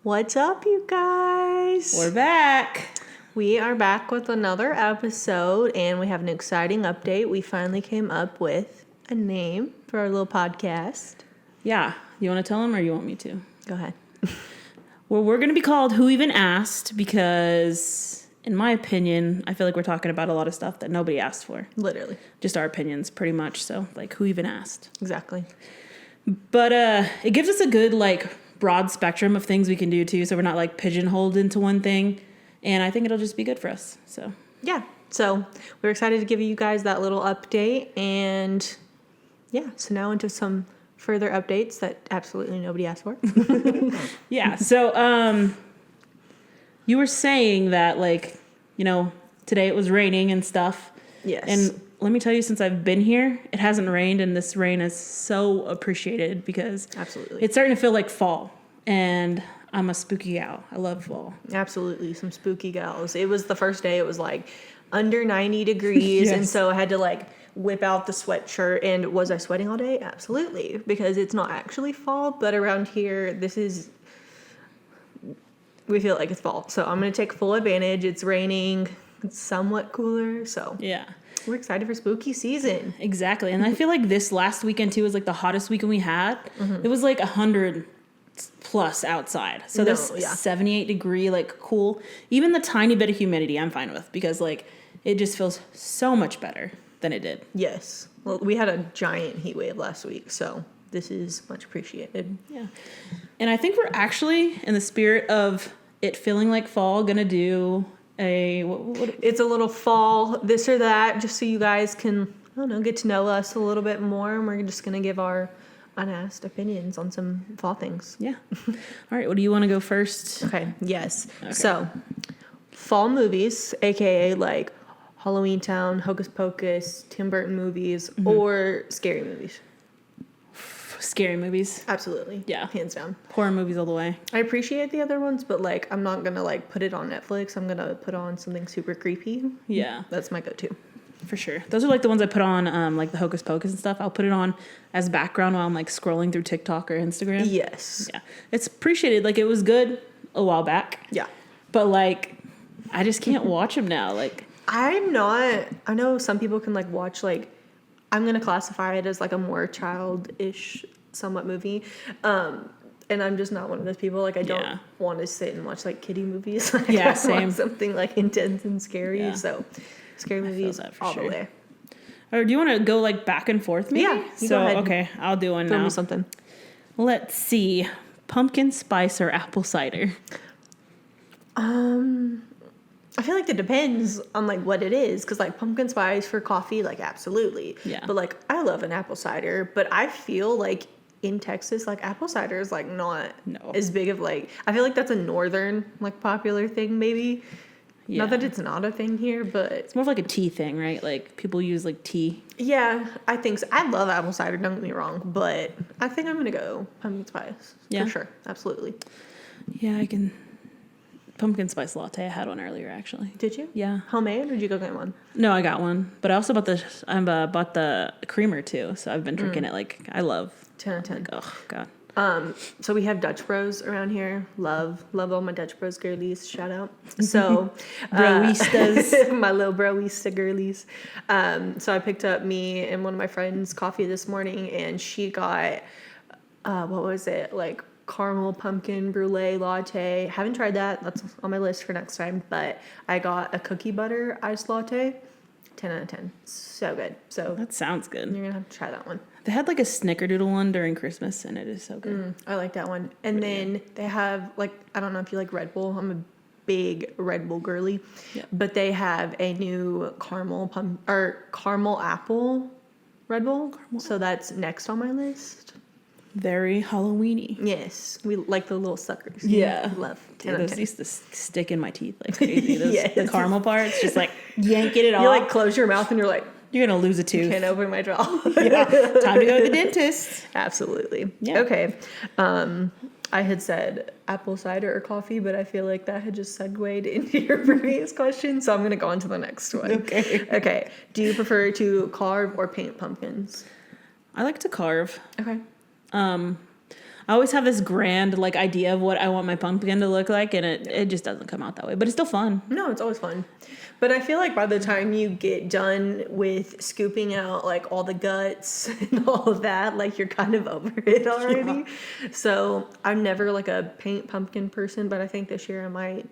What's up, you guys? We're back. We are back with another episode, and we have an exciting update. We finally came up with a name for our little podcast. Yeah. You want to tell them or you want me to? Go ahead. Well, we're going to be called Who Even Asked because, in my opinion, I feel like we're talking about a lot of stuff that nobody asked for. Literally. Just our opinions, pretty much. So, like, who even asked? Exactly. But it gives us a good, broad spectrum of things we can do, too, so we're not, pigeonholed into one thing. And I think it'll just be good for us, so. Yeah. So we're excited to give you guys that little update. And, yeah, so now into some further updates that absolutely nobody asked for. Yeah, so you were saying that, today it was raining and stuff. Yes. And let me tell you, since I've been here, it hasn't rained, and this rain is so appreciated because Absolutely. it's starting to feel like fall, and I'm a spooky gal. I love fall. Absolutely. Some spooky gals. It was the first day, it was under 90 degrees. Yes. And so I had to whip out the sweatshirt. And was I sweating all day? Absolutely. Because it's not actually fall, but around here, we feel like it's fall. So I'm going to take full advantage. It's raining. It's somewhat cooler. So Yeah. we're excited for spooky season. Exactly. And I feel like this last weekend, too, was the hottest weekend we had. It was 100 plus outside. So this 78 degree, cool. Even the tiny bit of humidity I'm fine with because, it just feels so much better than it did. Yes. Well, we had a giant heat wave last week. So this is much appreciated. Yeah. And I think we're actually, in the spirit of it feeling like fall, going to do It's a little fall, this or that, just so you guys can, I don't know, get to know us a little bit more. And we're just going to give our unasked opinions on some fall things. Yeah. All right. What do you want to go first? Okay. Yes. Okay. So, fall movies, aka Halloween Town, Hocus Pocus, Tim Burton movies, or scary movies. Scary movies. Absolutely. Yeah. Hands down. Horror movies all the way. I appreciate the other ones, but I'm not going to put it on Netflix. I'm going to put on something super creepy. Yeah. That's my go-to. For sure. Those are the ones I put on, the Hocus Pocus and stuff. I'll put it on as background while I'm scrolling through TikTok or Instagram. Yes. Yeah. It's appreciated. It was good a while back. Yeah. But I just can't watch them now. I'm not, I know some people can watch I'm going to classify it as a more childish somewhat movie. And I'm just not one of those people. I don't want to sit and watch kiddie movies. Yeah, same. same. Something intense and scary. Yeah. So scary movies all the way. Or do you want to go back and forth maybe? Yeah. So, go ahead. Okay, I'll do one Throw now. me something. Let's see. Pumpkin spice or apple cider? I feel it depends on what it is, because pumpkin spice for coffee, absolutely. Yeah. But I love an apple cider, but I feel in Texas, apple cider is not as big of I feel that's a northern popular thing maybe. Yeah. Not that it's not a thing here, but It's more of a tea thing, right? People use tea. yeah, I think so. I love apple cider, don't get me wrong, but I think I'm gonna go pumpkin spice. Yeah. For sure. Absolutely. Yeah, I can. Pumpkin spice latte. I had one earlier, actually. Did you? Yeah. Homemade, or did you go get one? No, I got one, but I also bought the creamer too. So I've been drinking it. I love. 10 out of 10. Oh God. So we have Dutch Bros around here. Love all my Dutch Bros girlies. Shout out. So Broistas. my little broista girlies. So I picked up me and one of my friends coffee this morning, and she got what was it, caramel pumpkin brulee latte. Haven't tried that. That's on my list for next time. But I got a cookie butter iced latte. 10 out of 10. So good. So That sounds good. you're gonna have to try that one. They had a snickerdoodle one during Christmas, and it is so good. I like that one. And then they have I don't know if you like Red Bull. I'm a big Red Bull girly. Yeah. But they have a new caramel apple Red Bull. So that's next on my list. Very Halloweeny. Yes, we like the little suckers. Yeah. Love. 10 Yeah, out of those 10. used to stick in my teeth like crazy. Those, Yes. The caramel parts, just yanking it You off. close your mouth and you're You're gonna lose a tooth. can't open my jaw. Yeah. Time to go to the dentist. Absolutely. Yeah. Okay. I had said apple cider or coffee, but I feel that had just segued into your previous question, so I'm going to go on to the next one. Okay. Okay. Do you prefer to carve or paint pumpkins? I like to carve. Okay. I always have this grand like idea of what I want my pumpkin to look like, and it just doesn't come out that way. But it's still fun. No, it's always fun. But I feel like by the time you get done with scooping out like all the guts and all of that, like you're kind of over it already. Yeah. So I'm never like a paint pumpkin person, but I think this year I might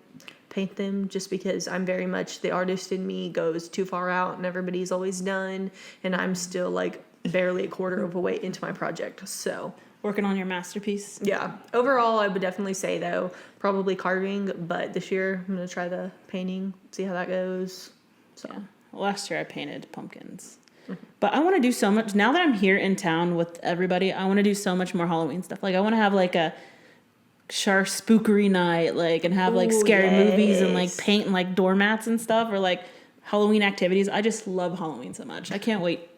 paint them just because I'm very much the artist in me goes too far out and everybody's always done and I'm still like barely a quarter of a way into my project. So working on your masterpiece. Yeah. Overall, I would definitely say, though, probably carving. But this year, I'm going to try the painting, see how that goes. So yeah. Last year, I painted pumpkins. Mm-hmm. But I want to do so much. Now that I'm here in town with everybody, I want to do so much more Halloween stuff. Like, I want to have, like, a sharp spookery night, like, and have, like, scary movies and, like, paint and, like, doormats and stuff. Or, like, Halloween activities. I just love Halloween so much. I can't wait.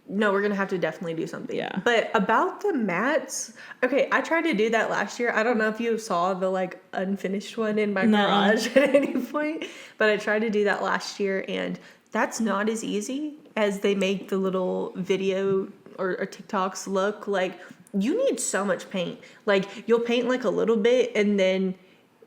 No, we're going to have to definitely do something. Yeah. But about the mats, okay, I tried to do that last year. I don't know if you saw the, like, unfinished one in my garage at any point. But I tried to do that last year, and that's not as easy as they make the little video or TikToks look. Like, you need so much paint. Like, you'll paint, like, a little bit, and then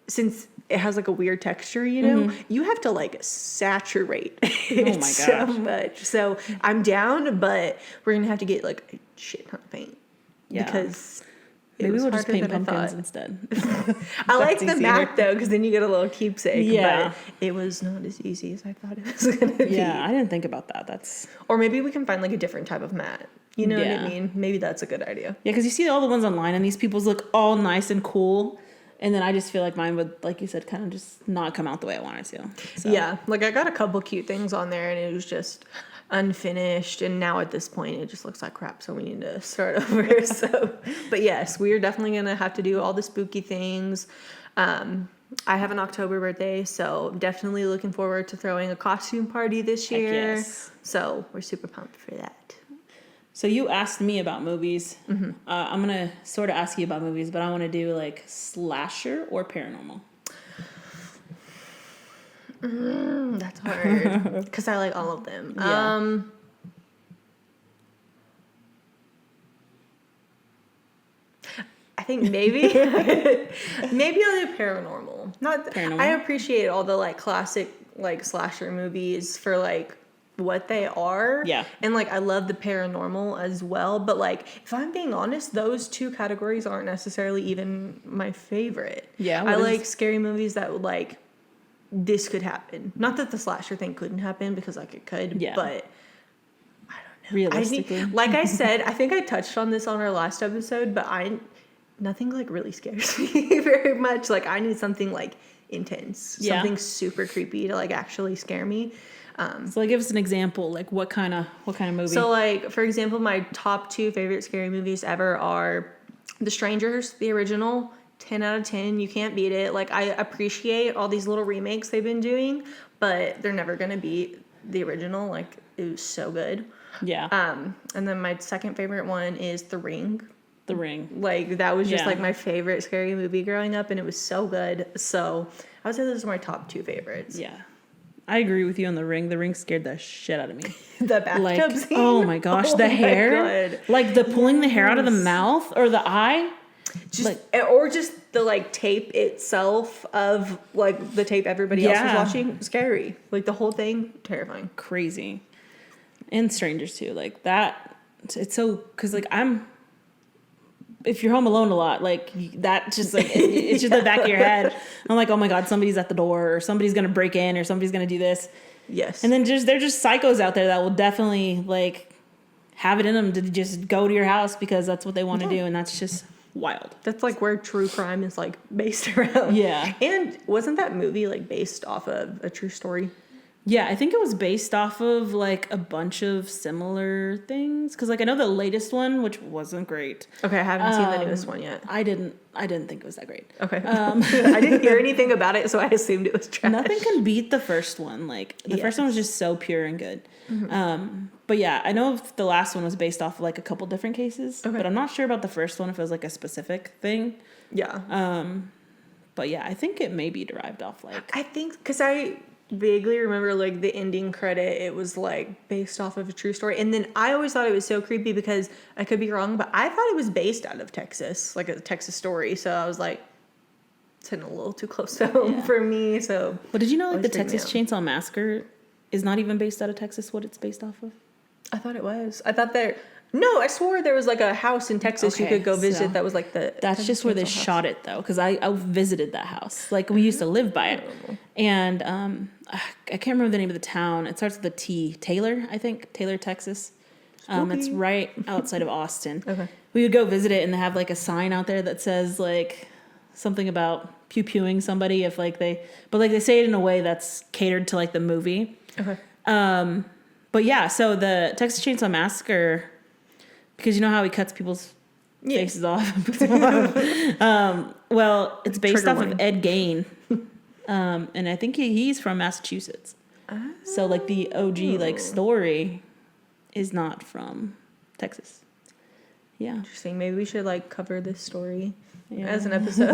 since it has like a weird texture, you know, you have to like saturate it so much. So I'm down, but we're going to have to get like a shit ton of paint. Yeah. Because maybe we'll just paint pumpkins instead. I like the mat though, because then you get a little keepsake. Yeah. But it was not as easy as I thought it was going to be. Yeah, I didn't think about that. Or maybe we can find like a different type of mat. You know what I mean? Maybe that's a good idea. Yeah, because you see all the ones online and these people's look all nice and cool. And then I just feel like mine would, like you said, kind of just not come out the way I wanted to. So. Yeah, like I got a couple cute things on there and it was just unfinished. And now at this point, it just looks like crap. So we need to start over. But yes, we are definitely going to have to do all the spooky things. I have an October birthday, so definitely looking forward to throwing a costume party this year. Yes. So we're super pumped for that. So you asked me about movies. Mm-hmm. I'm going to sort of ask you about movies, but I want to do like slasher or paranormal. That's hard because I like all of them. Yeah. I think maybe I'll do paranormal. Not paranormal. I appreciate all the like classic like slasher movies for like what they are. Yeah. And like I love the paranormal as well, but like if I'm being honest, those two categories aren't necessarily even my favorite. Yeah. I like scary movies that would like this could happen. Not that the slasher thing couldn't happen because like it could, but I don't know. Realistically. Like I said, I think I touched on this on our last episode, but nothing like really scares me very much. Like I need something like intense, something super creepy to like actually scare me. So like give us an example, like what kind of movie? So like for example, my top 2 favorite scary movies ever are The Strangers, the original, 10 out of 10. You can't beat it. Like I appreciate all these little remakes they've been doing, but they're never gonna beat the original. Like it was so good. Yeah. And then my second favorite one is The Ring. The Ring. Like that was just like my favorite scary movie growing up, and it was so good. So I would say those are my top 2 favorites. Yeah. I agree with you on The Ring. The Ring scared the shit out of me. The bathtub scene. Oh my gosh, the hair. God. Like the pulling the hair out of the mouth or the eye. Or just the like tape itself of like the tape everybody else was watching. Scary. Like the whole thing, terrifying. Crazy. And Strangers too. Like that. It's so, because like if you're home alone a lot, like that just like it's just the back of your head. I'm like, oh my god, somebody's at the door, or somebody's gonna break in, or somebody's gonna do this. Yes. And then they're just psychos out there that will definitely like have it in them to just go to your house because that's what they want to do, and that's just wild. That's like where true crime is like based around. Yeah. And wasn't that movie like based off of a true story? Yeah, I think it was based off of like a bunch of similar things. Because like I know the latest one, which wasn't great. Okay, I haven't seen the newest one yet. I didn't think it was that great. Okay. I didn't hear anything about it, so I assumed it was trash. Nothing can beat the first one. Like the first one was just so pure and good. Mm-hmm. But yeah, I know the last one was based off of like a couple different cases. Okay. But I'm not sure about the first one if it was like a specific thing. Yeah. But yeah, I think it may be derived off like. I think because I vaguely remember like the ending credit. It was like based off of a true story. And then I always thought it was so creepy because I could be wrong, but I thought it was based out of Texas, like a Texas story. So I was like, it's hitting a little too close to home for me. So, well, did you know like the always freaked me Texas Chainsaw Massacre is not even based out of Texas? What it's based off of? I thought it was. I thought no, I swore there was like a house in Texas you Okay, could go visit so that was like the. That's Texas just where they Chainsaw House. shot it though, because I visited that house. Like we used to live by it, and I can't remember the name of the town. It starts with a T. Taylor, I think. Taylor, Texas. It's Spooky. right outside of Austin. Okay. We would go visit it, and they have like a sign out there that says like something about pew-pewing somebody if like they, but like they say it in a way that's catered to like the movie. Okay. But yeah, so the Texas Chainsaw Massacre, because you know how he cuts people's faces off. And puts them on. Well, it's based Trigger off warning. of Ed Gein, and I think he's from Massachusetts. So like the OG like story is not from Texas. Yeah, Interesting. Maybe we should like cover this story yeah. as an episode.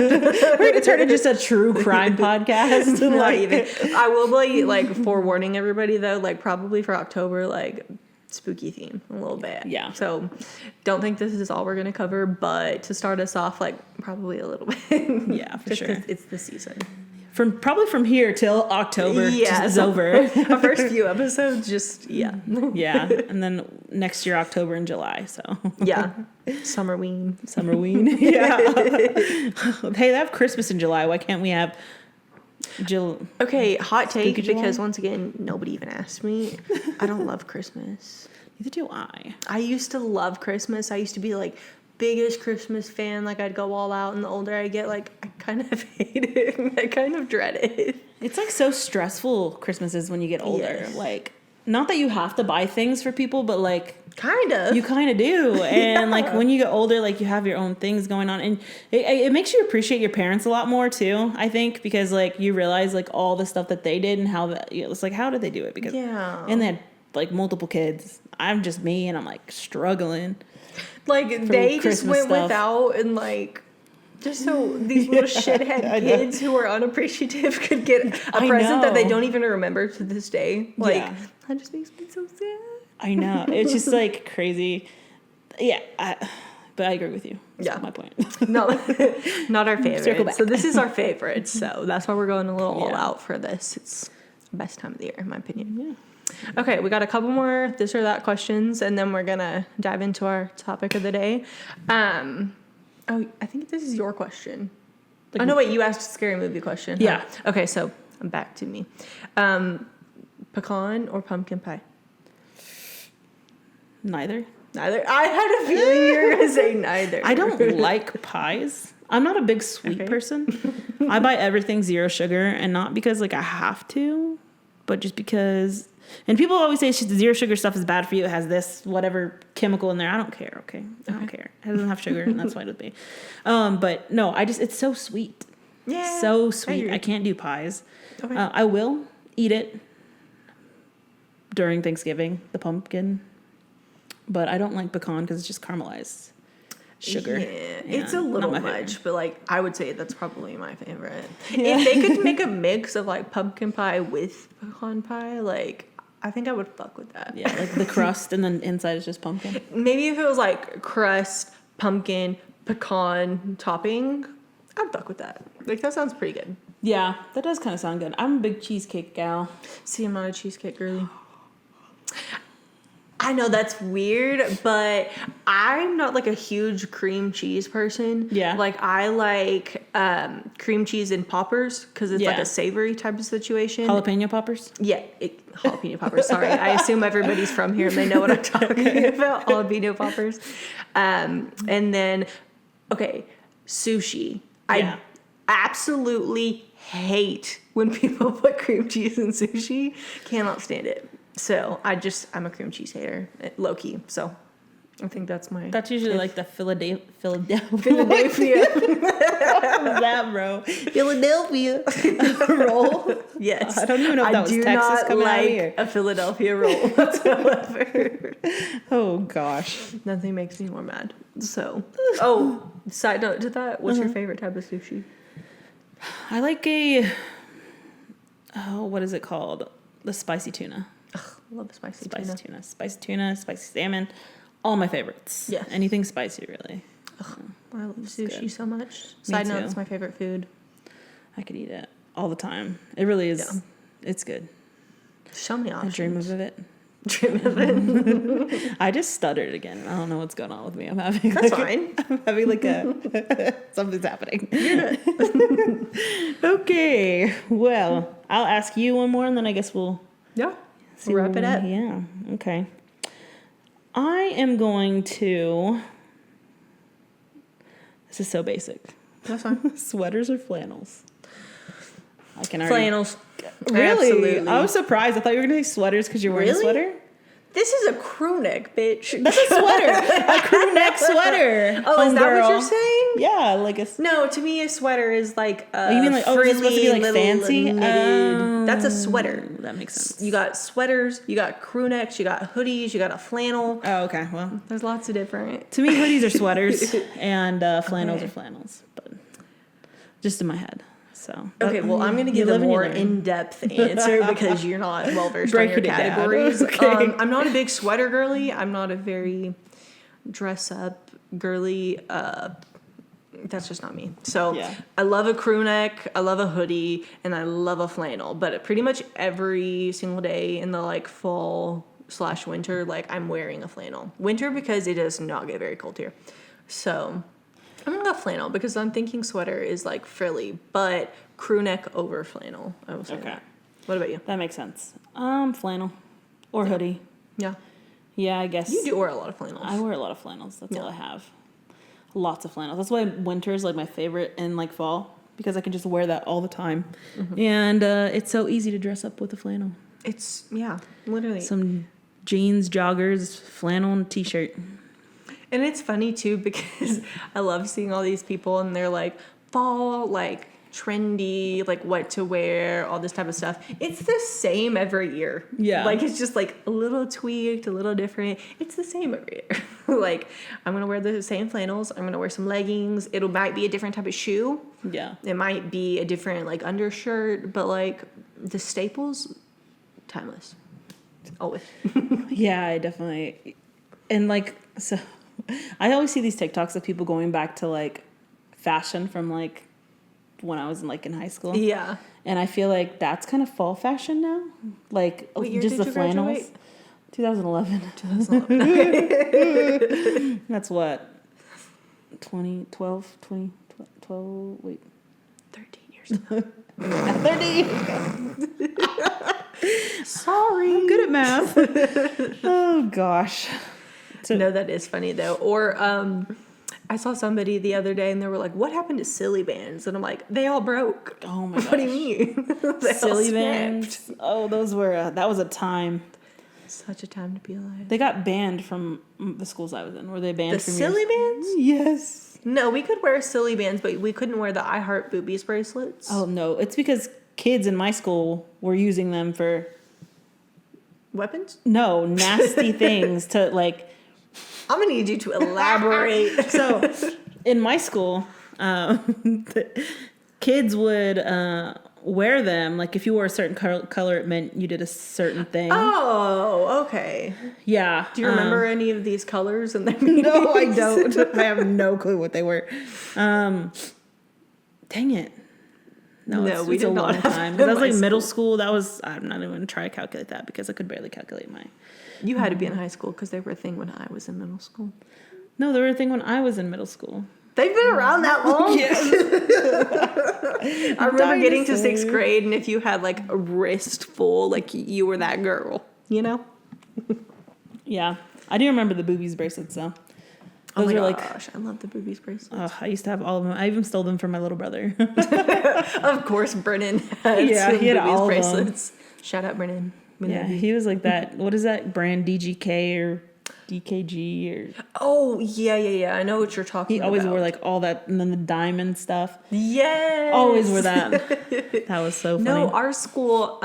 We're gonna turn it just a true crime podcast. Not Like- even. I will be like forewarning everybody though, like probably for October, like spooky theme a little bit. Yeah. So don't think this is all we're gonna cover, but to start us off, like probably a little bit. Yeah, for Just sure. 'cause it's the season. Probably from here till October Yeah, is so- over. Our first few episodes, just yeah, Yeah, and then next year October and July. So yeah, Summerween. Summerween. Yeah. Hey, they have Christmas in July. Why can't we have Okay, hot take Spooky July? because once again, nobody even asked me. I don't love Christmas. Neither do I. I used to love Christmas. I used to be like biggest Christmas fan. Like I'd go all out, and the older I get, like I kind of hate it. I kind of dread it. It's like so stressful Christmases when you get older. Yes. Like, not that you have to buy things for people, but like Kind of. you kind of do. And like when you get older, like you have your own things going on, and it makes you appreciate your parents a lot more too. I think because like you realize like all the stuff that they did and how that it's like how did they do it? Because Yeah. and they had like multiple kids. I'm just me, and I'm like struggling. Like they just Christmas went stuff. without, and like just so these little shithead I know. kids who are unappreciative could get a I present that they know. don't even remember to this day. Like Yeah. that just makes me so sad. I know. It's just like crazy. Yeah. But I agree with you. That's Yeah. my point. No, not our Circle favorite. back. So this is our favorite. So that's why we're going a little all Yeah. out for this. It's the best time of the year, in my opinion. Yeah. Okay, we got a couple more this or that questions, and then we're gonna dive into our topic of the day. Oh, I think this is your question. Oh no, wait, you asked a scary movie question. huh? Yeah. Okay, so back to me. Pecan or pumpkin pie? Neither. Neither. I had a feeling you were gonna say neither. I don't like pies. I'm not a big sweet Okay. person. I buy everything zero sugar, and not because like I have to, but just because. And people always say zero sugar stuff is bad for you. It has this whatever chemical in there. I don't care. Okay, I don't care. It doesn't have sugar, and that's fine with me. But no, it's so sweet. Yeah. So I sweet. agree. I can't do pies. Okay. I will eat it during Thanksgiving, the pumpkin, but I don't like pecan because it's just caramelized sugar. Yeah, it's a and not little my favorite. much, but like I would say that's probably my favorite. If they could make a mix of like pumpkin pie with pecan pie, like I think I would fuck with that. Yeah, like the crust and then inside is just pumpkin. Maybe if it was like crust, pumpkin, pecan topping, I'd fuck with that. Like that sounds pretty good. Yeah, that does kind of sound good. I'm a big cheesecake gal. See, I'm not a cheesecake girly. I know that's weird, but I'm not like a huge cream cheese person. Yeah. Like I like cream cheese and poppers because it's like Yeah. a savory type of situation. Jalapeno poppers? Yeah, jalapeno poppers. Sorry, I assume everybody's from here and they know what I'm talking about. Jalapeno poppers, and then okay, sushi. Yeah. I absolutely hate when people put cream cheese in sushi. Cannot stand it. So I'm a cream cheese hater, low key. So I think that's my That's usually like the Philadelphia. Philadelphia. What was that, bro? Philadelphia roll. Yes, I don't even know if I that was do Texas not coming out of like here. a Philadelphia roll whatsoever. Oh gosh. Nothing makes me more mad. So, side note to that, what's your favorite type of sushi? I like a what is it called? The spicy tuna. I love spicy Spicy tuna, spicy salmon. All my favorites. Yes. Anything spicy, really. I love sushi good. so much. Me Side note, too. it's my favorite food. I could eat it all the time. It really is. Yeah. It's good. So many I options. dream of it. Dream of it. I just stuttered again. I don't know what's going on with me. I'm having That's like fine. I'm having like a something's happening. Okay. Well, I'll ask you one more and then I guess we'll Yeah. see Wrap where it up. Yeah. Okay. I am going to. This is so basic. That's fine. Sweaters or flannels? I can already. Flannels. Really? Absolutely. I was surprised. I thought you were going to say sweaters because you're wearing Really? a sweater. This is a crew neck, bitch. That's a sweater. A crew neck sweater. Oh, is that what you're homegirl. saying? Yeah, like a. No, to me, a sweater is like a you mean like, oh, is it supposed to be, like, little fancy? knitted. That's a sweater. That makes sense. You got sweaters, you got crew necks, you got hoodies, you got a flannel. Oh, okay. Well, There's lots of different. to me, hoodies are sweaters and flannels Okay. are flannels, but just in my head. So Okay, well, I'm going to give you a live and you more learn. in-depth answer because you're not well versed on Break your it down. categories. Okay. I'm not a big sweater girly. I'm not a very dress up girly. That's just not me. So Yeah. I love a crew neck, I love a hoodie, and I love a flannel. But pretty much every single day in the like fall/winter, like I'm wearing a flannel. Winter because it does not get very cold here. So I'm gonna go flannel because I'm thinking sweater is like frilly, but crew neck over flannel. I will say Okay. that. What about you? That makes sense. Flannel or hoodie. Yeah, Yeah, I guess. you do wear a lot of flannels. I wear a lot of flannels. That's all Yeah. I have. Lots of flannels. That's why winter is like my favorite in like fall because I can just wear that all the time, and it's so easy to dress up with a flannel. It's literally. Some jeans, joggers, flannel, and t-shirt. And it's funny too because I love seeing all these people and they're like fall, like trendy, like what to wear, all this type of stuff. It's the same every year. Yeah. Like it's just like a little tweaked, a little different. It's the same every year. Like I'm gonna wear the same flannels. I'm gonna wear some leggings. It might be a different type of shoe. Yeah. It might be a different like undershirt, but like the staples, timeless. Always. Yeah, I definitely. And like, so I always see these TikToks of people going back to like fashion from like when I was in high school. Yeah. And I feel like that's kind of fall fashion now. Like What year just did the you flannels. graduate? 2011. That's what? 2012, 2012, wait. 13 years ago. 30. Sorry. I'm good at math. Oh gosh. So, No, that is funny though. Or I saw somebody the other day and they were like, "What happened to silly bands?" And I'm like, "They all broke." oh my gosh. What do you mean? They all Silly snapped. bands. Oh, those were that was a time. Such a time to be alive. They got banned from the schools I was in. Were they banned The from silly yours? bands? Yes. No, we could wear silly bands, but we couldn't wear the I Heart Boobies bracelets. Oh no, it's because kids in my school were using them for Weapons? nasty things to like. I'm gonna need you to elaborate. So, in my school, the kids would wear them. Like if you wore a certain color, it meant you did a certain thing. Oh, okay. Yeah. Do you remember any of these colors and their No, I meanings? don't. I have no clue what they were. Dang it. No, we it's a did not long have time. them That was in like my middle school. That was, I'm not even going to try to calculate that because I could barely calculate my. You had to be in high school because they were a thing when I was in middle school. No, they were a thing when I was in middle school. They've been around that long. I remember getting to Dinosaur. 6th grade, and if you had like a wrist full, like you were that girl, you know? Yeah. I do remember the boobies bracelets though. Oh Those my are like, gosh, I love the boobies bracelets. I used to have all of them. I even stole them from my little brother. Of course, Brennan had Yeah, some he had boobies all of them. bracelets. Shout out, Brennan. We Yeah, love you. he was like that. What is that brand? DGK or DKG or Oh, yeah. I know what you're talking he about. always wore like all that and then the diamond stuff. Yes. Always wore that. That was so funny. No, our school,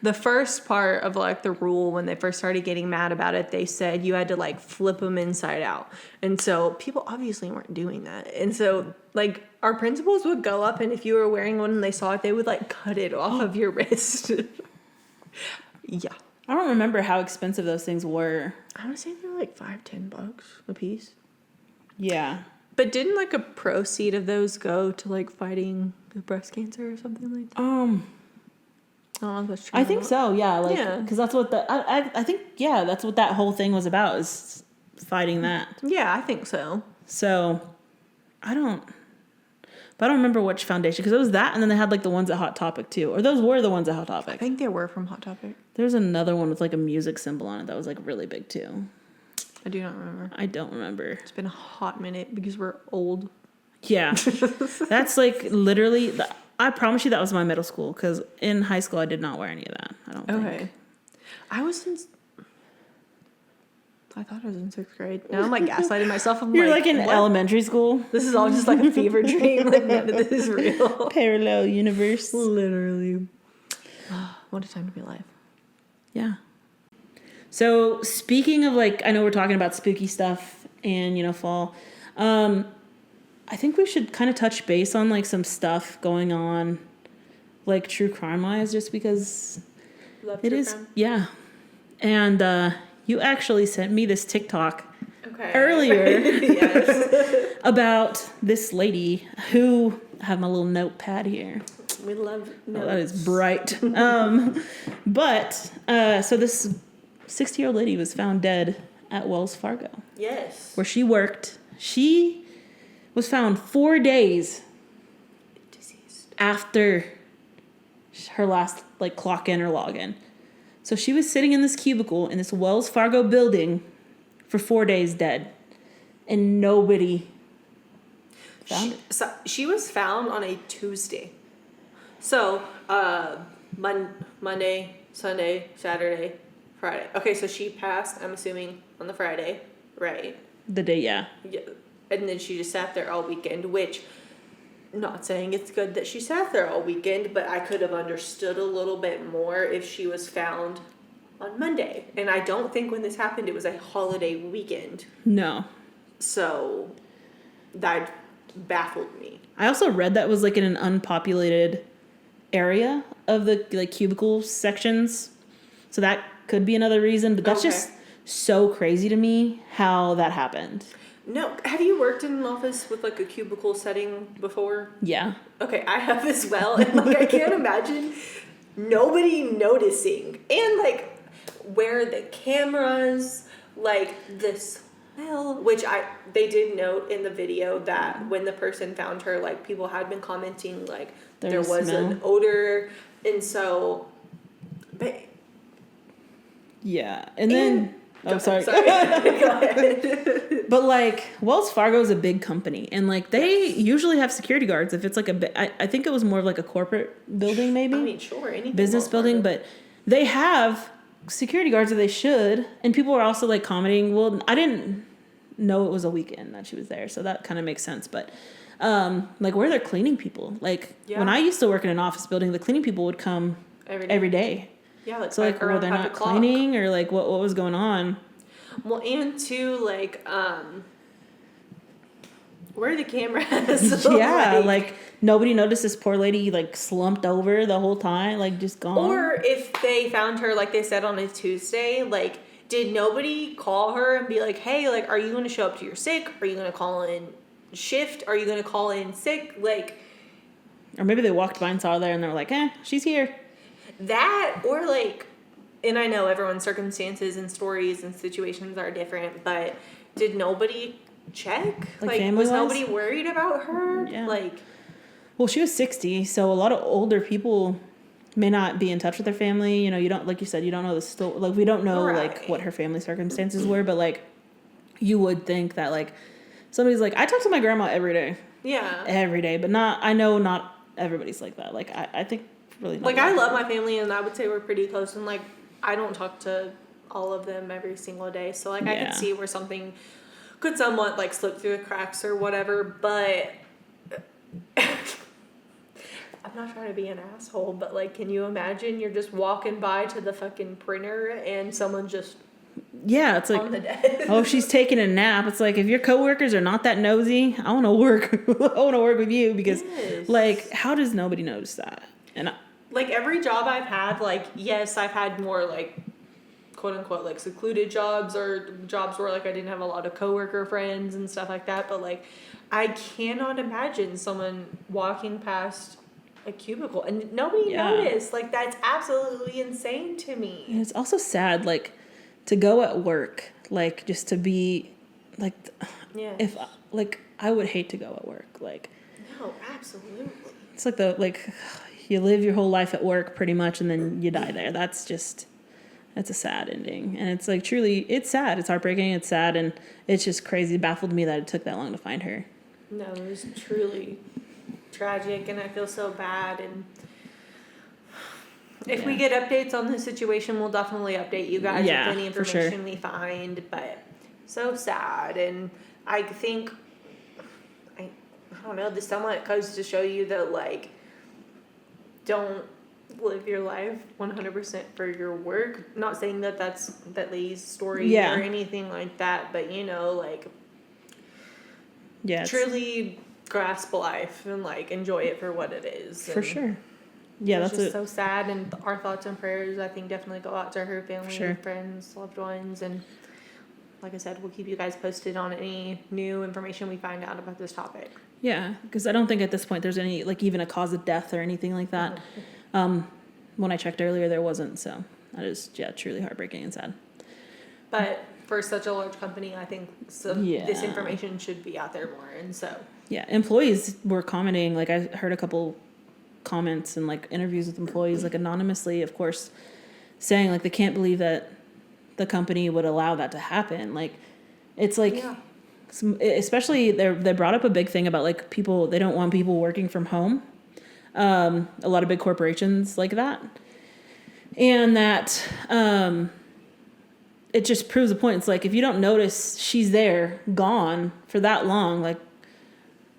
the first part of like the rule when they first started getting mad about it, they said you had to like flip them inside out. And so people obviously weren't doing that. And so like our principals would go up and if you were wearing one and they saw it, they would like cut it off of your wrist. Yeah. I don't remember how expensive those things were. I want to say they're like $5-10 a piece. Yeah. But didn't like a proceed of those go to like fighting the breast cancer or something like that? I don't know if that's true. I think so. Yeah. Like, Yeah. because that's what I think, yeah, that's what that whole thing was about, is fighting that. Yeah, I think so. So I don't remember which foundation, because it was that, and then they had like the ones at Hot Topic too, or those were the ones at Hot I Topic. think they were from Hot Topic. There's another one with like a music symbol on it that was like really big too. I do not remember. I don't remember. It's been a hot minute because we're old. Yeah, that's like literally. I promise you that was my middle school, because in high school I did not wear any of that. I don't think. I thought I was in 6th grade. Now I'm like gaslighting myself. I'm You're like in what? elementary school. This is all just like a fever dream. Like none of this is real. Parallel universe. Literally. What a time to be alive. Yeah. So speaking of like, I know we're talking about spooky stuff and, you know, fall. I think we should kind of touch base on like some stuff going on, like true crime wise, just because Love it is. Crime. Yeah. And you actually sent me this TikTok earlier about this lady who, I have my little notepad here. We love notes. Oh, that is bright. But so this 60-year-old lady was found dead at Wells Fargo. Yes. Where she worked. She was found 4 days deceased after her last like clock in or log in. So she was sitting in this cubicle in this Wells Fargo building for 4 days dead. And nobody found her. So she was found on a Tuesday. So, Monday, Sunday, Saturday, Friday. Okay, so she passed, I'm assuming, on the Friday, right? The day, yeah. Yeah. And then she just sat there all weekend, which, not saying it's good that she sat there all weekend, but I could have understood a little bit more if she was found on Monday. And I don't think when this happened, it was a holiday weekend. No. So, that baffled me. I also read that was like in an unpopulated area of the like cubicle sections, so that could be another reason, but that's just so crazy to me how that happened. No, have you worked in an office with like a cubicle setting before? Yeah. Okay, I have as well, and like I can't imagine nobody noticing, and like where the cameras, like the smell, which they did note in the video that when the person found her, like people had been commenting like there was an odor, and so, but yeah, and then sorry. Go ahead. But like Wells Fargo is a big company, and like they usually have security guards if it's like I think it was more of like a corporate building, maybe. I mean, sure, anything business building, but they have security guards that they should, and people are also like commenting. Well, I didn't know it was a weekend that she was there, so that kind of makes sense, but. Like where they're cleaning people. Like when I used to work in an office building, the cleaning people would come every day. Yeah, like so like were they not cleaning or like what was going on? Well, and too like where are the cameras? Yeah, like nobody noticed this poor lady like slumped over the whole time, like just gone. Or if they found her like they said on a Tuesday, like did nobody call her and be like, hey, like are you going to show up to your sick? Are you going to call in shift? Are you going to call in sick? Like, or maybe they walked by and saw her there and they're like, she's here. That, or like, and I know everyone's circumstances and stories and situations are different, but did nobody check? Like was nobody worried about her? Yeah. Like, well, she was 60, so a lot of older people may not be in touch with their family. You know, you don't, like you said, you don't know the story. Like, we don't know like what her family circumstances were, but like, you would think that like, somebody's like, I talk to my grandma every day. Yeah. Every day. But I know not everybody's like that. Like, I think really not. Like, I love my family, and I would say we're pretty close. And, like, I don't talk to all of them every single day. So like I Yeah. could see where something could somewhat like slip through the cracks or whatever, but I'm not trying to be an asshole, but like, can you imagine you're just walking by to the fucking printer and someone's just Yeah, it's like, on the desk? oh, she's taking a nap. It's like, if your coworkers are not that nosy, I want to work. I want to work with you because, Yes. like, how does nobody notice that? And Like every job I've had, like, yes, I've had more like quote unquote like secluded jobs or jobs where like I didn't have a lot of coworker friends and stuff like that, but like I cannot imagine someone walking past a cubicle and nobody Yeah. noticed. Like that's absolutely insane to me. And it's also sad, like, to go at work, like, just to be, like, Yeah. if, like, I would hate to go at work. Like, No, absolutely. it's like you live your whole life at work pretty much and then you die there. That's a sad ending. And it's like, truly, it's sad. It's heartbreaking. It's sad. And it's just crazy. It baffled me that it took that long to find her. No, it was truly tragic and I feel so bad, and if we Yeah. get updates on the situation, we'll definitely update you guys Yeah, with any for sure. information we find, but so sad. And I think, I don't know, this somewhat goes to show you that, like, don't live your life 100% for your work. Not saying that that's that lady's story Yeah. or anything like that, but, you know, like, Yeah. it's- truly grasp life and, like, enjoy it for what it is. For And sure. Yeah, it's that's just it. so sad, and our thoughts and prayers, I think, definitely go out to her family, Sure. friends, loved ones, and like I said, we'll keep you guys posted on any new information we find out about this topic. Yeah, because I don't think at this point there's any, like, even a cause of death or anything like that. When I checked earlier, there wasn't. So that is, yeah, truly heartbreaking and sad. But for such a large company, I think this Yeah. information should be out there more, and so Yeah, employees were commenting, like, I heard a couple comments and, like, interviews with employees, like, anonymously, of course, saying, like, they can't believe that the company would allow that to happen. Like, it's like, yeah, especially they brought up a big thing about, like, people, they don't want people working from home. A lot of big corporations like that. And that, it just proves a point. It's like, if you don't notice she's there, gone for that long, like,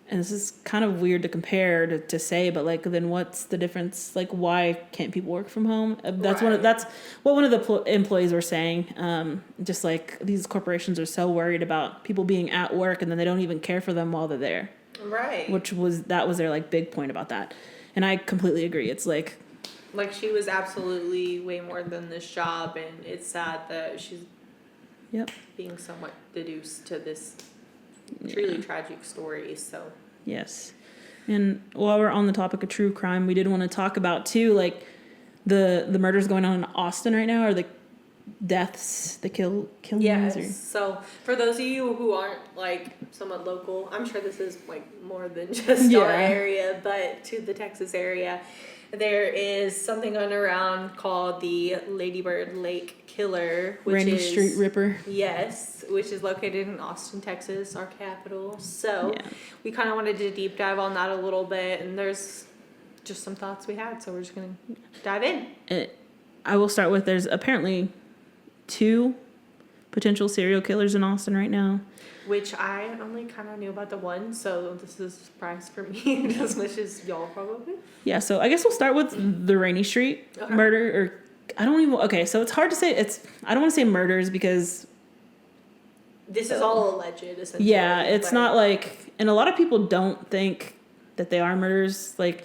and this is kind of weird to compare to say, but, like, then what's the difference? Like, why can't people work from home? That's Right. that's what one of the employees were saying. Just like, these corporations are so worried about people being at work and then they don't even care for them while they're there, right. that was their, like, big point about that. And I completely agree. It's like, Like, she was absolutely way more than this job, and it's sad that she's yep. being somewhat deduced to this truly tragic story. So Yes. And while we're on the topic of true crime, we did want to talk about too, like, the murders going on in Austin right now, or the deaths, the killings. yes. Or, So for those of you who aren't like somewhat local, I'm sure this is like more than just Yeah. our area, but to the Texas area, there is something going around called the Ladybird Lake Killer, which Randy is Street Ripper. Yes, which is located in Austin, Texas, our capital. So Yeah. we kind of wanted to deep dive on that a little bit, and there's just some thoughts we had, so we're just gonna dive in. I will start with, there's apparently 2 potential serial killers in Austin right now. Which I only kind of knew about the one, so this is a surprise for me as much as y'all probably. Yeah, so I guess we'll start with the Rainy Street Okay. murder, or I don't even, okay, so it's hard to say, I don't want to say murders because, This is all alleged, essentially. yeah, it's but- not like, and a lot of people don't think that they are murders. Like,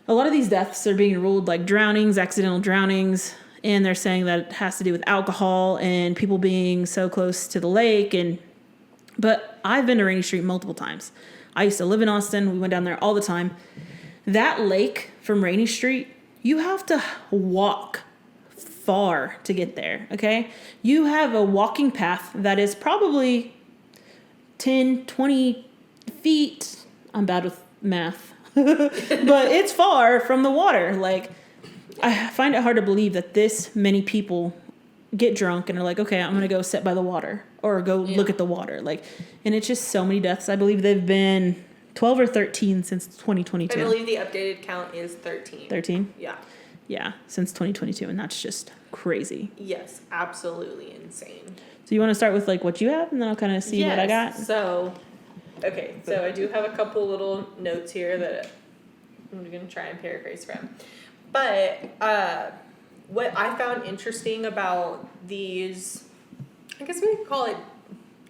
a lot of these deaths are being ruled like drownings, accidental drownings, and they're saying that it has to do with alcohol and people being so close to the lake. But I've been to Rainy Street multiple times. I used to live in Austin. We went down there all the time. That lake from Rainy Street, you have to walk far to get there, okay? You have a walking path that is probably 10, 20 feet. I'm bad with math. But it's far from the water. Like, I find it hard to believe that this many people get drunk and are like, okay, I'm going to go sit by the water or go look at the water. Like, and it's just so many deaths. I believe they've been 12 or 13 since 2022. I believe the updated count is 13. 13? Yeah. Yeah, since 2022, and that's just crazy. Yes, absolutely insane. So you want to start with like what you have, and then I'll kind of see what I got. So, okay, so I do have a couple little notes here that I'm gonna try and paraphrase from. But what I found interesting about these, I guess we could call it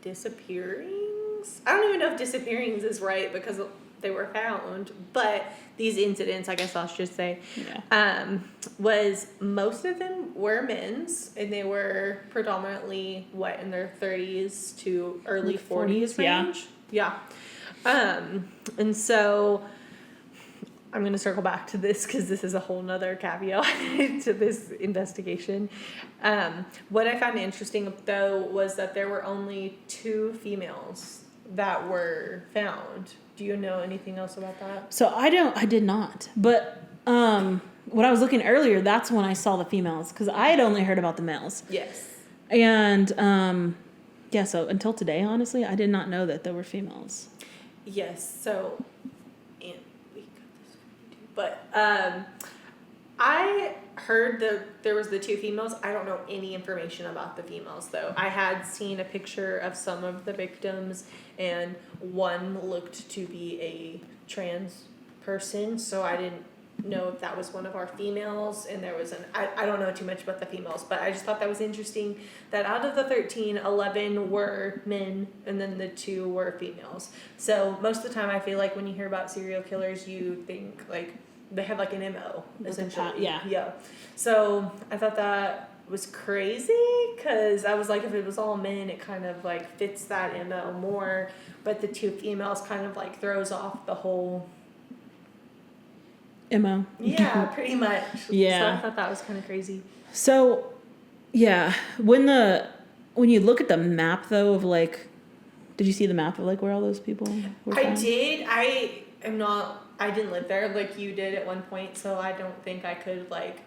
disappearings. I don't even know if disappearings is right because they were found, but these incidents, I guess I'll just say, was most of them were men's, and they were predominantly in their 30s to early 40s range. Yeah. And so I'm going to circle back to this because this is a whole nother caveat to this investigation. What I found interesting, though, was that there were only 2 females that were found. Do you know anything else about that? So I did not. But when I was looking earlier, that's when I saw the females because I had only heard about the males. Yes. And so until today, honestly, I did not know that there were females. Yes. So, and we got this too. But I heard that there was the 2 females. I don't know any information about the females, though. I had seen a picture of some of the victims, and one looked to be a trans person, so I didn't know if that was one of our females, and there was I don't know too much about the females, but I just thought that was interesting that out of the 13, 11 were men, and then the 2 were females. So most of the time I feel like when you hear about serial killers, you think like they have like an MO, essentially. Yeah. So I thought that was crazy because I was like, if it was all men, it kind of like fits that MO more, but the 2 females kind of like throws off the whole MO. Yeah, pretty much. Yeah. So I thought that was kind of crazy. So, yeah, when you look at the map though of like, did you see the map of like where all those people were found? I did. I didn't live there like you did at one point, so I don't think I could like.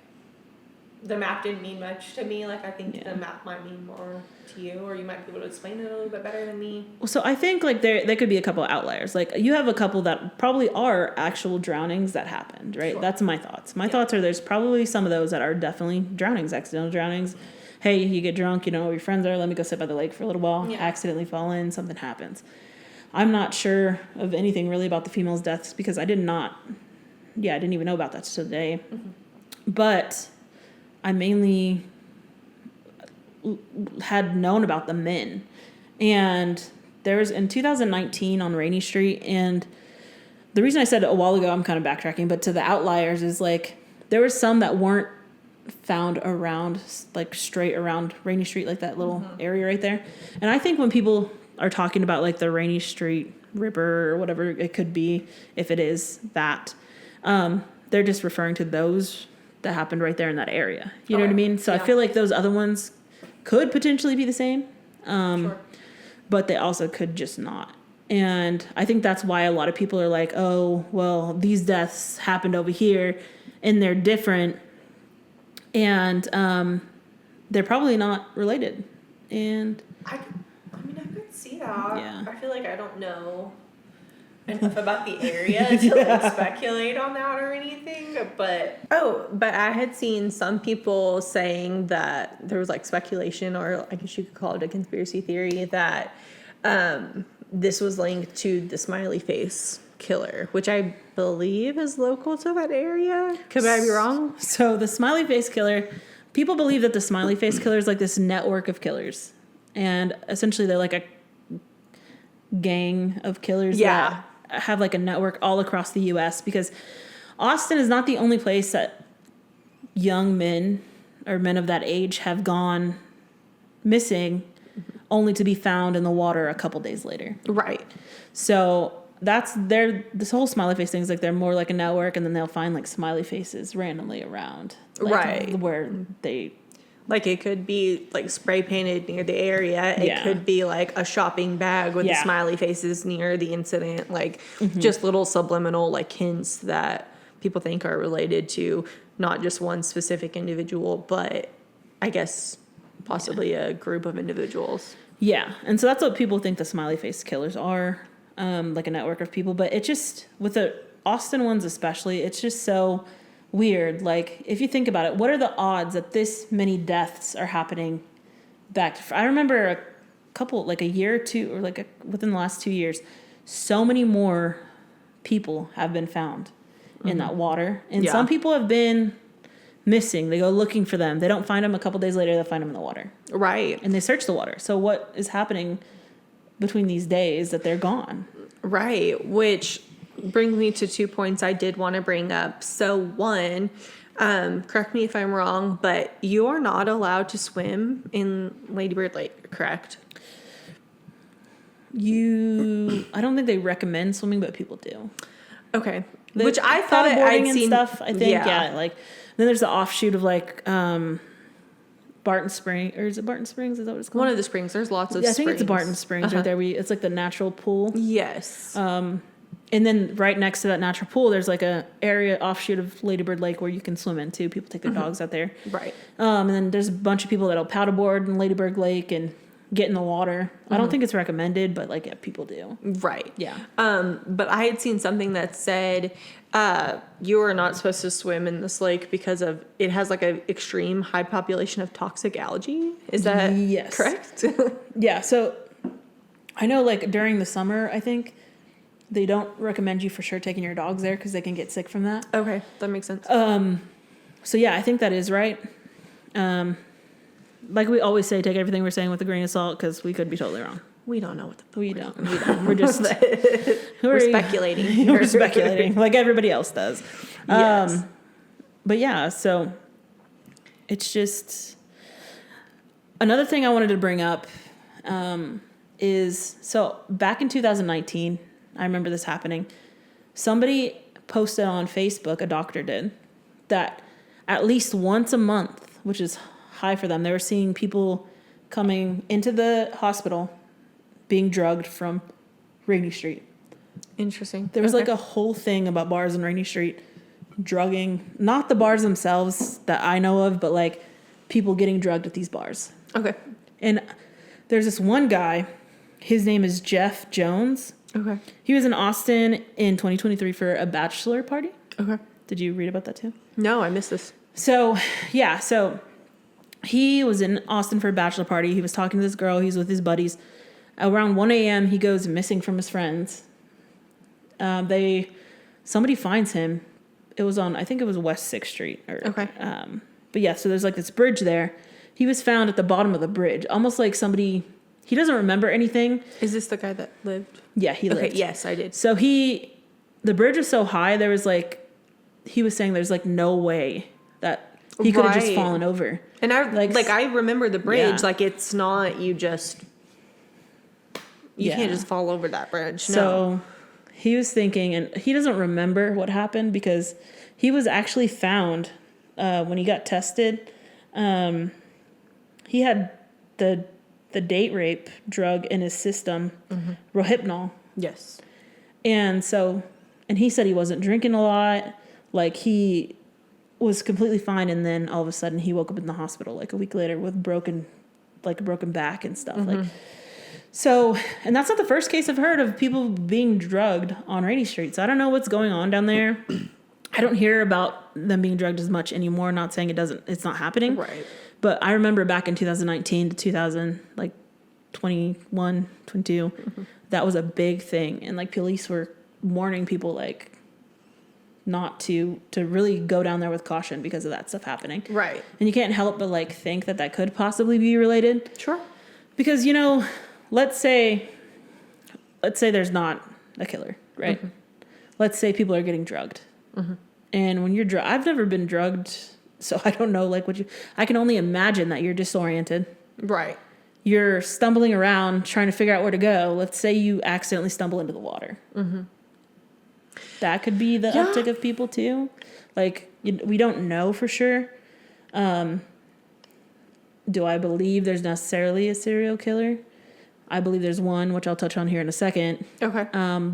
The map didn't mean much to me. Like I think the map might mean more to you, or you might be able to explain it a little bit better than me. So I think like there could be a couple of outliers. Like you have a couple that probably are actual drownings that happened, right? Sure. That's my thoughts. My thoughts are there's probably some of those that are definitely drownings, accidental drownings. Hey, you get drunk, you know where your friends are, let me go sit by the lake for a little while, accidentally fall in, something happens. I'm not sure of anything really about the female's deaths because I didn't even know about that today. Mm-hmm. But I mainly had known about the men. And there was in 2019 on Rainy Street, and the reason I said it a while ago, I'm kind of backtracking, but to the outliers is like there were some that weren't found around, like straight around Rainy Street, like that little area right there. And I think when people are talking about like the Rainy Street River or whatever it could be, if it is that, they're just referring to those that happened right there in that area. You know what I mean? So I feel like those other ones could potentially be the same, but they also could just not. And I think that's why a lot of people are like, oh, well, these deaths happened over here and they're different. And they're probably not related. And I could see that. Yeah. I feel like I don't know enough about the area to like speculate on that or anything, but I had seen some people saying that there was like speculation, or I guess you could call it a conspiracy theory, that this was linked to the smiley face killer, which I believe is local to that area. Could I be wrong? So the smiley face killer, people believe that the smiley face killer is like this network of killers, and essentially they're like a gang of killers that have like a network all across the U.S. because Austin is not the only place that young men or men of that age have gone missing only to be found in the water a couple days later. Right. So this whole smiley face thing is like they're more like a network, and then they'll find like smiley faces randomly around. Like, where they... Like it could be like spray painted near the area. It could be like a shopping bag with the smiley faces near the incident. Like just little subliminal like hints that people think are related to not just one specific individual, but I guess possibly a group of individuals. Yeah. And so that's what people think the smiley face killers are, like a network of people. But it just, with the Austin ones especially, it's just so weird. Like, if you think about it, what are the odds that this many deaths are happening I remember a couple, like a year or two, or like within the last 2 years, so many more people have been found in that water. And some people have been missing. They go looking for them. They don't find them. A couple days later, they find them in the water. Right. And they search the water. So what is happening between these days that they're gone? Right. Which brings me to 2 points I did want to bring up. So one, correct me if I'm wrong, but you are not allowed to swim in Lady Bird Lake, correct? I don't think they recommend swimming, but people do. Okay. Which I thought I'd seen stuff. I think, yeah. Like, then there's the offshoot of like, Barton Springs, or is it Barton Springs? Is that what it's called? One of the springs. There's lots of springs. I think it's Barton Springs right there. It's like the natural pool. Yes. And then right next to that natural pool, there's like a area offshoot of Lady Bird Lake where you can swim in too. People take their dogs out there. Right. And then there's a bunch of people that'll paddleboard in Lady Bird Lake and get in the water. I don't think it's recommended, but like, yeah, people do. Right. Yeah. But I had seen something that said you are not supposed to swim in this lake because of it has like an extreme high population of toxic algae. Is that correct? Yeah. So I know like during the summer, I think they don't recommend you for sure taking your dogs there because they can get sick from that. Okay, that makes sense. So yeah, I think that is right. Like we always say, take everything we're saying with a grain of salt because we could be totally wrong. We don't know what we don't. We're just we're speculating. We're speculating like everybody else does. Yes. But yeah, so it's just another thing I wanted to bring up is so back in 2019, I remember this happening. Somebody posted on Facebook, a doctor did, that at least once a month, which is high for them, they were seeing people coming into the hospital being drugged from Rainy Street. Interesting. There was like a whole thing about bars in Rainy Street drugging, not the bars themselves that I know of, but like people getting drugged at these bars. Okay. And there's this one guy, his name is Jeff Jones. Okay. He was in Austin in 2023 for a bachelor party. Okay. Did you read about that too? No, I missed this. So, yeah, so he was in Austin for a bachelor party. He was talking to this girl. He's with his buddies. Around 1 a.m., he goes missing from his friends. Somebody finds him. It was on, I think it was West 6th Street. Okay. But yeah, so there's like this bridge there. He was found at the bottom of the bridge, almost like somebody, he doesn't remember anything. Is this the guy that lived? Yeah, he lived. Okay, yes, I did. So the bridge was so high, there was like, he was saying there's like no way that he could have just fallen over. And I remember the bridge, Yeah. like it's not, you can't just fall over that bridge. So he was thinking, and he doesn't remember what happened because he was actually found when he got tested. He had the date rape drug in his system, Rohypnol. Yes. And he said he wasn't drinking a lot. Like he was completely fine. And then all of a sudden he woke up in the hospital like a week later with a broken back and stuff. Like, so, and that's not the first case I've heard of people being drugged on Rainy Street. So I don't know what's going on down there. I don't hear about them being drugged as much anymore. Not saying it's not happening. Right. But I remember back in 2019 to 2021, 22, that was a big thing. And like police were warning people like not to really go down there with caution because of that stuff happening. Right. And you can't help but like think that could possibly be related. Sure. Because, let's say there's not a killer, right? Let's say people are getting drugged. And when you're I've never been drugged, so I don't know like I can only imagine that you're disoriented. Right. You're stumbling around trying to figure out where to go. Let's say you accidentally stumble into the water. That could be the uptick of people too. Like we don't know for sure. Do I believe there's necessarily a serial killer? I believe there's one, which I'll touch on here in a second. Okay.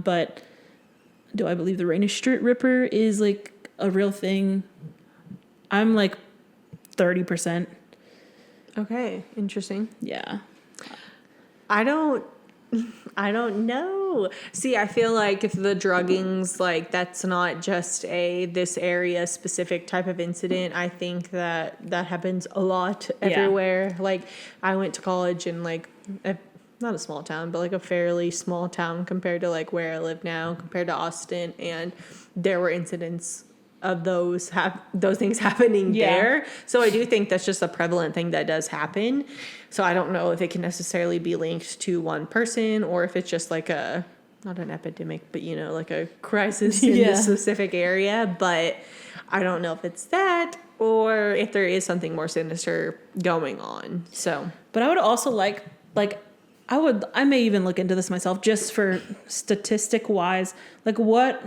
But do I believe the Rainy Street Ripper is like a real thing? I'm like 30%. Okay. Interesting. Yeah. I don't I don't know. See, I feel like if the drugging's like that's not just a this area specific type of incident. I think that happens a lot everywhere. Like I went to college in like not a small town, but like a fairly small town compared to like where I live now, compared to Austin, and there were incidents of those things happening there. So I do think that's just a prevalent thing that does happen. So I don't know if it can necessarily be linked to one person or if it's just like not an epidemic, but like a crisis in this specific area. But I don't know if it's that or if there is something more sinister going on. So, but I would also like I may even look into this myself just for statistic wise, like what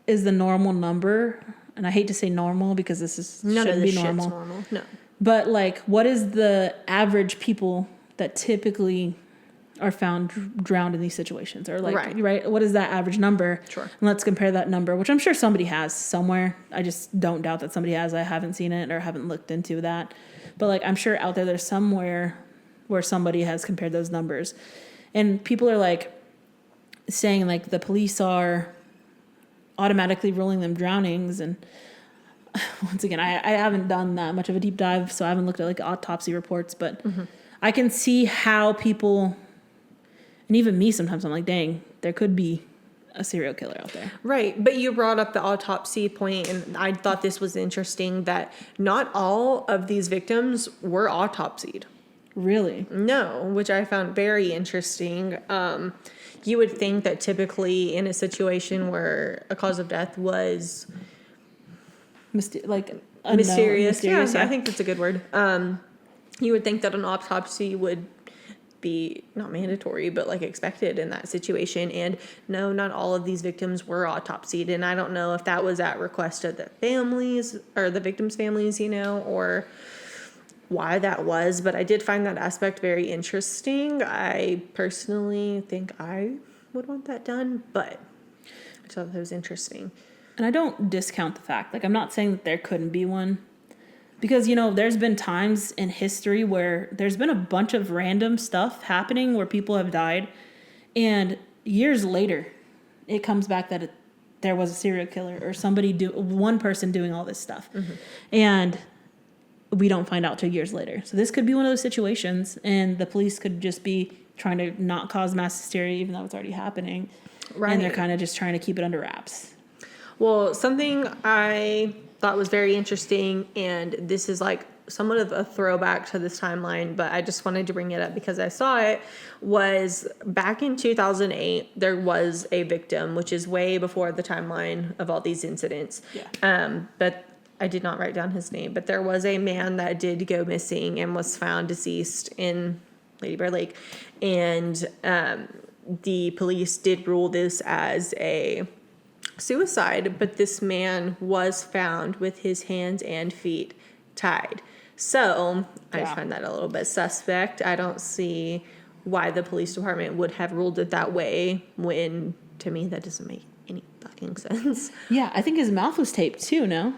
is the normal number? And I hate to say normal because shouldn't be normal. Normal. No. But like, what is the average people that typically are found drowned in these situations? Or like, right? What is that average number? Sure. And let's compare that number, which I'm sure somebody has somewhere. I just don't doubt that somebody has. I haven't seen it or haven't looked into that. But like, I'm sure out there's somewhere where somebody has compared those numbers. And people are like saying like the police are automatically ruling them drownings. And once again, I haven't done that much of a deep dive, so I haven't looked at like autopsy reports, but I can see how people, and even me sometimes, I'm like, dang, there could be a serial killer out there. Right. But you brought up the autopsy point, and I thought this was interesting that not all of these victims were autopsied. Really? No, which I found very interesting. You would think that typically in a situation where a cause of death was mysterious. Yeah, I think that's a good word. You would think that an autopsy would be not mandatory, but like expected in that situation. And no, not all of these victims were autopsied. And I don't know if that was at request of the families or the victims' families, or why that was, but I did find that aspect very interesting. I personally think I would want that done, but I thought that was interesting. And I don't discount the fact, like I'm not saying that there couldn't be one, because there's been times in history where there's been a bunch of random stuff happening where people have died, and years later it comes back that there was a serial killer or one person doing all this stuff. And we don't find out till years later. So this could be one of those situations, and the police could just be trying to not cause mass hysteria, even though it's already happening. Right. And they're kind of just trying to keep it under wraps. Well, something I thought was very interesting, and this is like somewhat of a throwback to this timeline, but I just wanted to bring it up because I saw it, was back in 2008, there was a victim, which is way before the timeline of all these incidents. Yeah. But I did not write down his name, but there was a man that did go missing and was found deceased in Lady Bear Lake. And the police did rule this as a suicide, but this man was found with his hands and feet tied. So I find that a little bit suspect. I don't see why the police department would have ruled it that way when, to me, that doesn't make any fucking sense. Yeah, I think his mouth was taped too, no?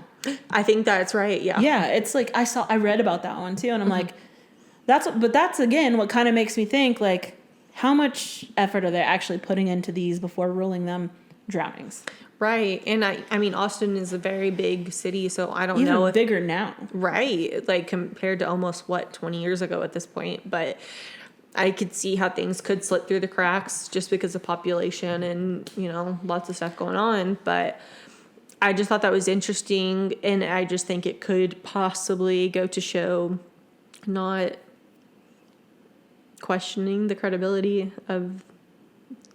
I think that's right. Yeah. Yeah. It's like, I read about that one too. And I'm like, that's again, what kind of makes me think like, how much effort are they actually putting into these before ruling them drownings? Right. And I mean, Austin is a very big city, so I don't know. Even bigger now. Right. Like compared to almost 20 years ago at this point. But I could see how things could slip through the cracks just because of population and, lots of stuff going on. But I just thought that was interesting, and I just think it could possibly go to show not questioning the credibility of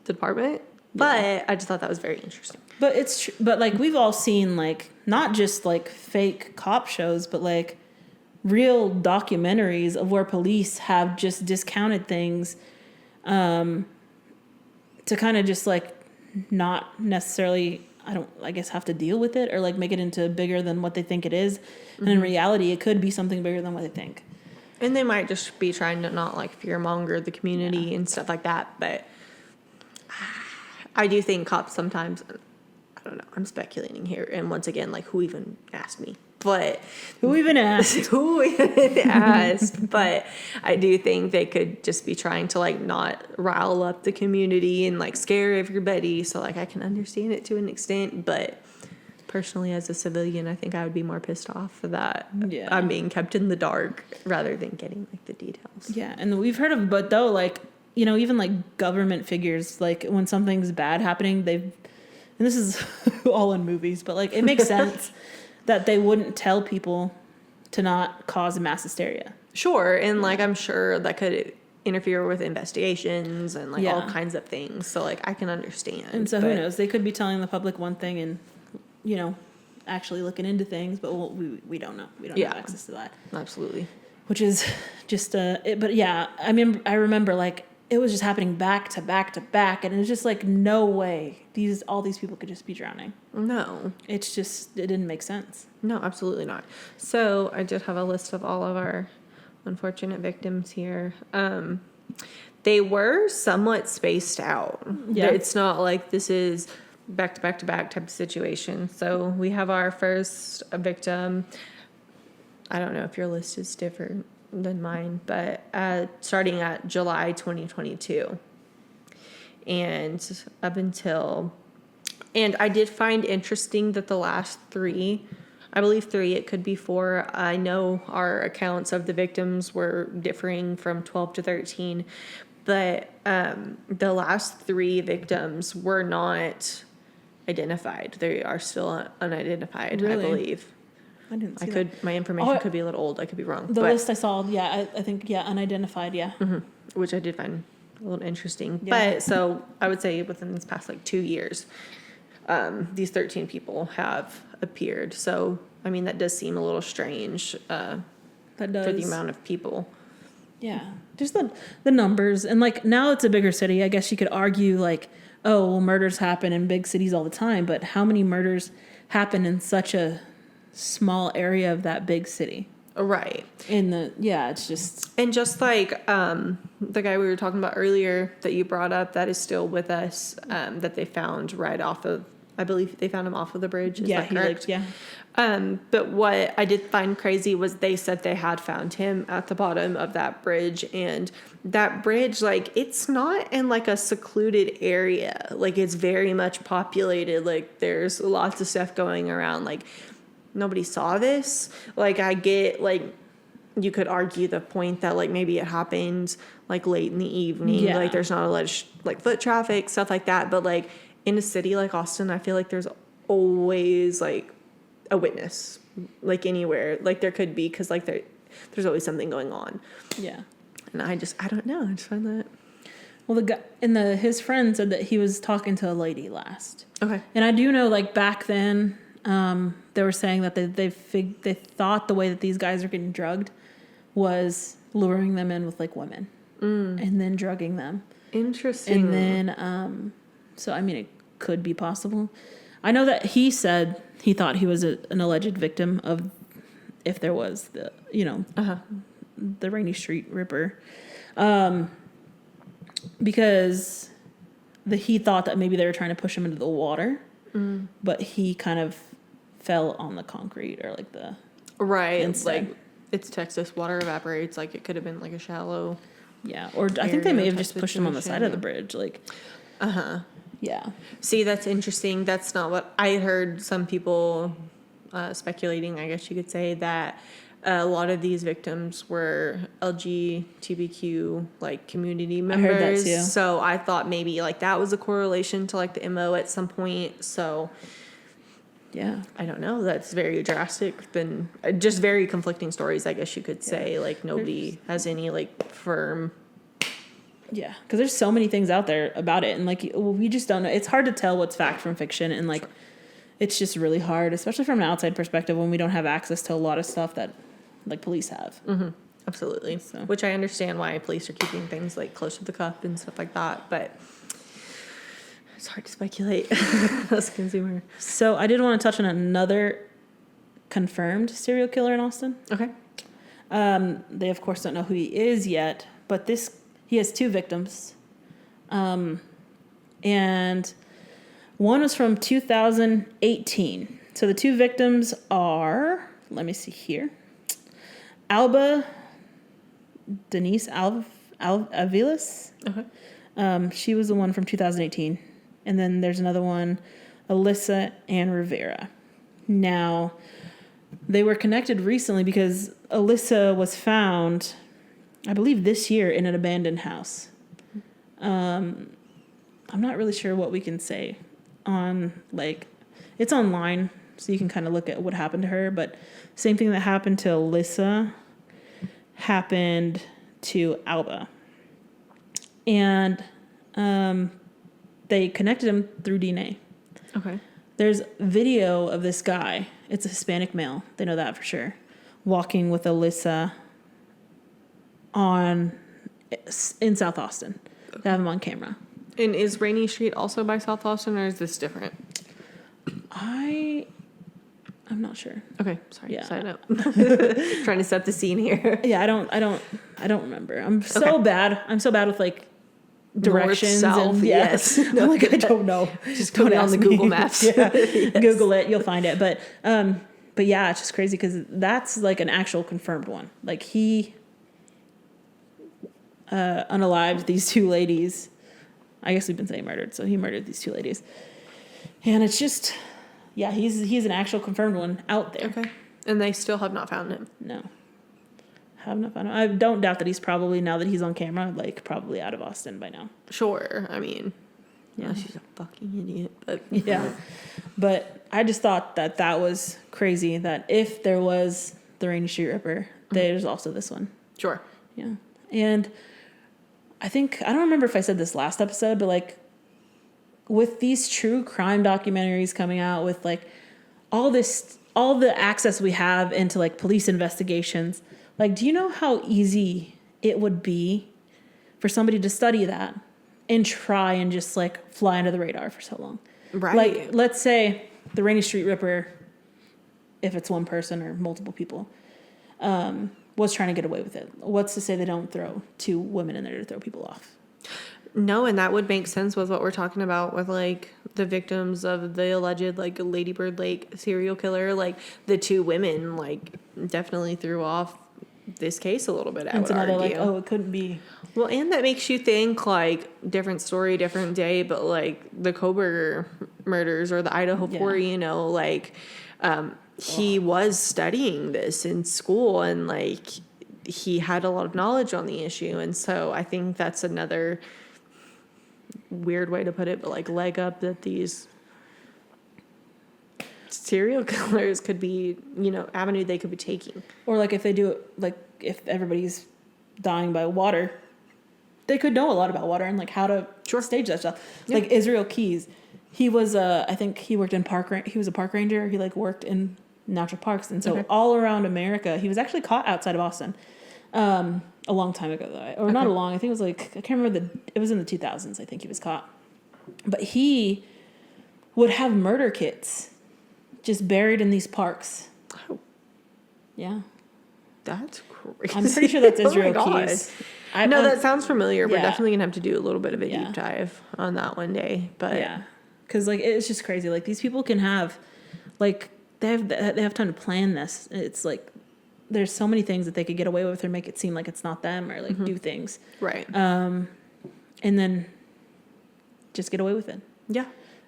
the department. But I just thought that was very interesting. But but like we've all seen like not just like fake cop shows, but like real documentaries of where police have just discounted things to kind of just like not necessarily have to deal with it or like make it into bigger than what they think it is. And in reality, it could be something bigger than what they think. And they might just be trying to not like fearmonger the community and stuff like that. But I do think cops sometimes, I don't know, I'm speculating here. And once again, like who even asked me? But Who even asked? who even asked? But I do think they could just be trying to like not rile up the community and like scare everybody. So like I can understand it to an extent, but personally as a civilian, I think I would be more pissed off that Yeah. I'm being kept in the dark rather than getting like the details. Yeah, and we've heard of, but though, like, you know, even like government figures, like when something's bad happening, and this is all in movies, but like it makes sense that they wouldn't tell people to not cause mass hysteria. Sure, and like I'm sure that could interfere with investigations and like all Yeah. kinds of things. So like I can understand. And so who but- knows? They could be telling the public one thing and, you know, actually looking into things, but we don't know. We don't Yeah. have access to that. Absolutely. Which is just but yeah, I remember like it was just happening back to back to back, and it was just like no way all these people could just be drowning. No. It didn't make sense. No, absolutely not. So I did have a list of all of our unfortunate victims here. They were somewhat spaced out. Yeah. It's not like this is back to back to back type of situation. So we have our first victim. I don't know if your list is different than mine, but starting at July 2022. And up until, and I did find interesting that the last three, I believe three, it could be four. I know our accounts of the victims were differing from 12 to 13, but the last three victims were not identified. They are still unidentified, Really? I believe. I didn't see that. My information Oh, could be a little old. I could be wrong. The but, list I saw, yeah, I think, yeah, unidentified, yeah. which I did find a little interesting. Yeah. But so I would say within this past like 2 years, these 13 people have appeared. So, I mean, that does seem a little strange That does. for the amount of people. Yeah, just the numbers, and like now it's a bigger city. I guess you could argue like, oh, well, murders happen in big cities all the time, but how many murders happen in such a small area of that big city? Right. It's just And just like the guy we were talking about earlier that you brought up that is still with us, that they found right off of, I believe they found him off of the bridge. Is that correct? But what I did find crazy was they said they had found him at the bottom of that bridge, and that bridge, like, it's not in like a secluded area. Like, it's very much populated. Like, there's lots of stuff going around. Like, nobody saw this. Like, I get, like, you could argue the point that like maybe it happened like late in the evening. Yeah. Like, there's not a lot of like foot traffic, stuff like that. But like in a city like Austin, I feel like there's always like a witness, like anywhere, like there could be, because like there's always something going on. yeah. And I don't know, I just find that Well, the guy and his friend said that he was talking to a lady last, okay. and I do know like back then, they were saying that they thought the way that these guys are getting drugged was luring them in with like women and then drugging them. Interesting. And then, so I mean, it could be possible. I know that he said he thought he was an alleged victim of, if there was the Rainy Street Ripper, because he thought that maybe they were trying to push him into the water, but he kind of fell on the concrete or like the Right. instead. Like, it's Texas, water evaporates. Like, it could have been like a shallow. yeah, or I think they may have Area just type pushed him on the side of the situation. bridge, like yeah. See, that's interesting. That's not what I heard. Some people speculating, I guess you could say, that a lot of these victims were LGBTQ like community members. heard that too. So I thought maybe like that was a correlation to like the MO at some point. So Yeah. I don't know. That's very drastic. Then just very conflicting stories, I guess you could say. Like nobody has any like firm. Yeah, because there's so many things out there about it, and like we just don't know. It's hard to tell what's fact from fiction, and like it's just really hard, especially from an outside perspective when we don't have access to a lot of stuff that like police have. Absolutely. So. Which I understand why police are keeping things like close to the cup and stuff like that, but it's hard to speculate as a consumer. So I did want to touch on another confirmed serial killer in Austin. Okay. They of course don't know who he is yet, but he has two victims, and one was from 2018. So the two victims are let me see here. Alba Denise Avilas. Okay. She was the one from 2018. And then there's another one, Alyssa Ann Rivera. Now, they were connected recently because Alyssa was found, I believe, this year in an abandoned house. I'm not really sure what we can say on, like, it's online, so you can kind of look at what happened to her. But same thing that happened to Alyssa happened to Alba. And they connected him through DNA. Okay. There's video of this guy. It's a Hispanic male. They know that for sure. Walking with Alyssa in South Austin. They have him on camera. And is Rainy Street also by South Austin, or is this different? I'm not sure. Okay, sorry. Yeah. Side note. Trying to set the scene here. Yeah, I don't remember. I'm so bad. I'm so bad with like directions. North, south, and yes. No, like I don't know. Just put it on the Google Maps. Yeah. Yes. Google it, you'll find it. But yeah, it's just crazy because that's like an actual confirmed one. Like he unalived these two ladies. I guess we've been saying murdered, so he murdered these two ladies. And it's just, yeah, he's an actual confirmed one out there. Okay. And they still have not found him. No. Have not found him. I don't doubt that he's probably, now that he's on camera, like probably out of Austin by now. Sure. I mean, Yeah. she's a fucking idiot. But Yeah. But I just thought that was crazy that if there was the Rainy Street Ripper, there's also this one. Sure. Yeah. And I don't remember if I said this last episode, but like with these true crime documentaries coming out with like all the access we have into like police investigations, like, do you know how easy it would be for somebody to study that and try and just like fly under the radar for so long? Right. Like, let's say the Rainy Street Ripper, if it's one person or multiple people, was trying to get away with it. What's to say they don't throw two women in there to throw people off? No, and that would make sense with what we're talking about with like the victims of the alleged like Lady Bird Lake serial killer. Like the two women like definitely threw off this case a little bit. I And would so now they're argue. like, oh, it couldn't be. Well, and that makes you think like different story, different day, but like the Koberger murders or the Idaho Yeah. 4, you know, like he was studying this in school and like he had a lot of knowledge on the issue. And so I think that's another weird way to put it, but like leg up that these serial killers could be, you know, avenue they could be taking. Or like if they do it, like if everybody's dying by water, they could know a lot about water and like how to stage that stuff. Yeah. Like Israel Keys, he was I think he worked in he was a park ranger. He like worked in natural parks, and so all around America, he was actually caught outside of Austin a long time ago though, or not a long. I think it was like I can't remember it was in the 2000s. I think he was caught, but he would have murder kits just buried in these parks. Oh, Yeah. that's crazy. I'm pretty sure that's Oh my Israel God. Keys. No, that sounds familiar. We're yeah. definitely gonna have to do a little bit of a Yeah. deep dive on that one day. But Yeah, because like it's just crazy. Like these people can have, like they have time to plan this. It's like there's so many things that they could get away with or make it seem like it's not them or like do things, right. and then just get away with it. Yeah.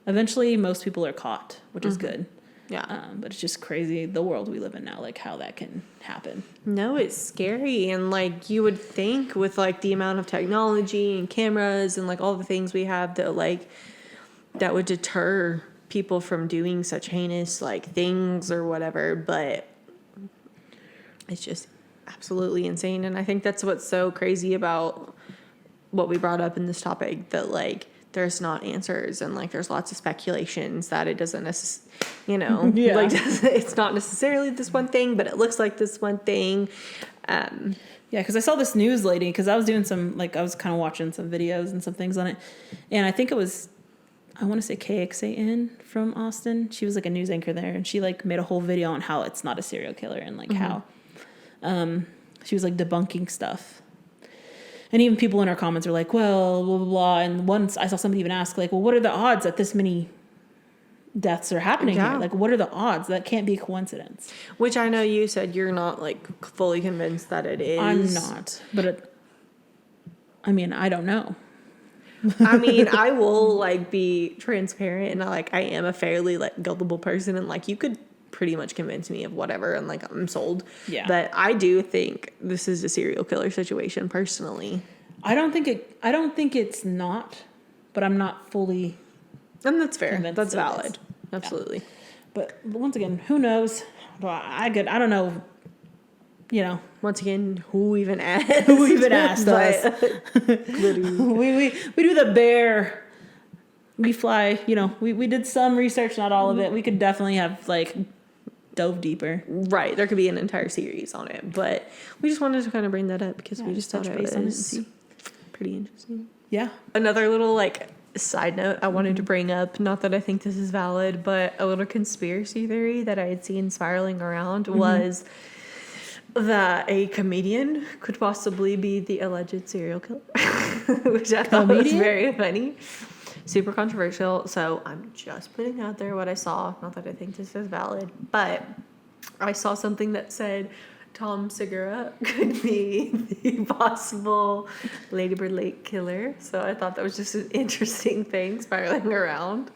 Eventually, most people are caught, which is good. Yeah. But it's just crazy the world we live in now, like how that can happen. No, it's scary. And like you would think with like the amount of technology and cameras and like all the things we have that would deter people from doing such heinous like things or whatever, but it's just absolutely insane. And I think that's what's so crazy about what we brought up in this topic, that like there's not answers and like there's lots of speculations that it doesn't Yeah. like it's not necessarily this one thing, but it looks like this one thing. Yeah, because I saw this news lady, because I was doing I was kind of watching some videos and some things on it. And I think it was, I want to say KXAN from Austin. She was like a news anchor there. And she like made a whole video on how it's not a serial killer and like how she was like debunking stuff. And even people in our comments were like, well, blah, blah, blah. And once I saw somebody even ask like, well, what are the odds that this many deaths are happening Yeah. here. Like, what are the odds? That can't be coincidence. Which I know you said you're not like fully convinced that it is. I'm not, but I don't know. I mean, I will like be transparent and I am a fairly like gullible person and like you could pretty much convince me of whatever and like I'm sold. Yeah. But I do think this is a serial killer situation personally. I don't think it's not, but I'm not fully. And that's fair. Convinced That's it is. valid. Absolutely. But once again, who knows? Well, I don't know. Once again, who even asked? Who even asked us? Literally. we do the bear. We fly. We did some research, not all of it. We could definitely have like dove deeper. Right. There could be an entire series on it, but we just wanted to kind of bring that up because we just touch thought base on it and was see. pretty interesting. Yeah. Another little like side note I wanted to bring up, not that I think this is valid, but a little conspiracy theory that I had seen spiraling around was that a comedian could possibly be the alleged serial killer, which I thought was very funny. Super controversial. So I'm just putting out there what I saw. Not that I think this is valid, but I saw something that said Tom Segura could be the possible Lady Bird Lake killer. So I thought that was just an interesting thing spiraling around.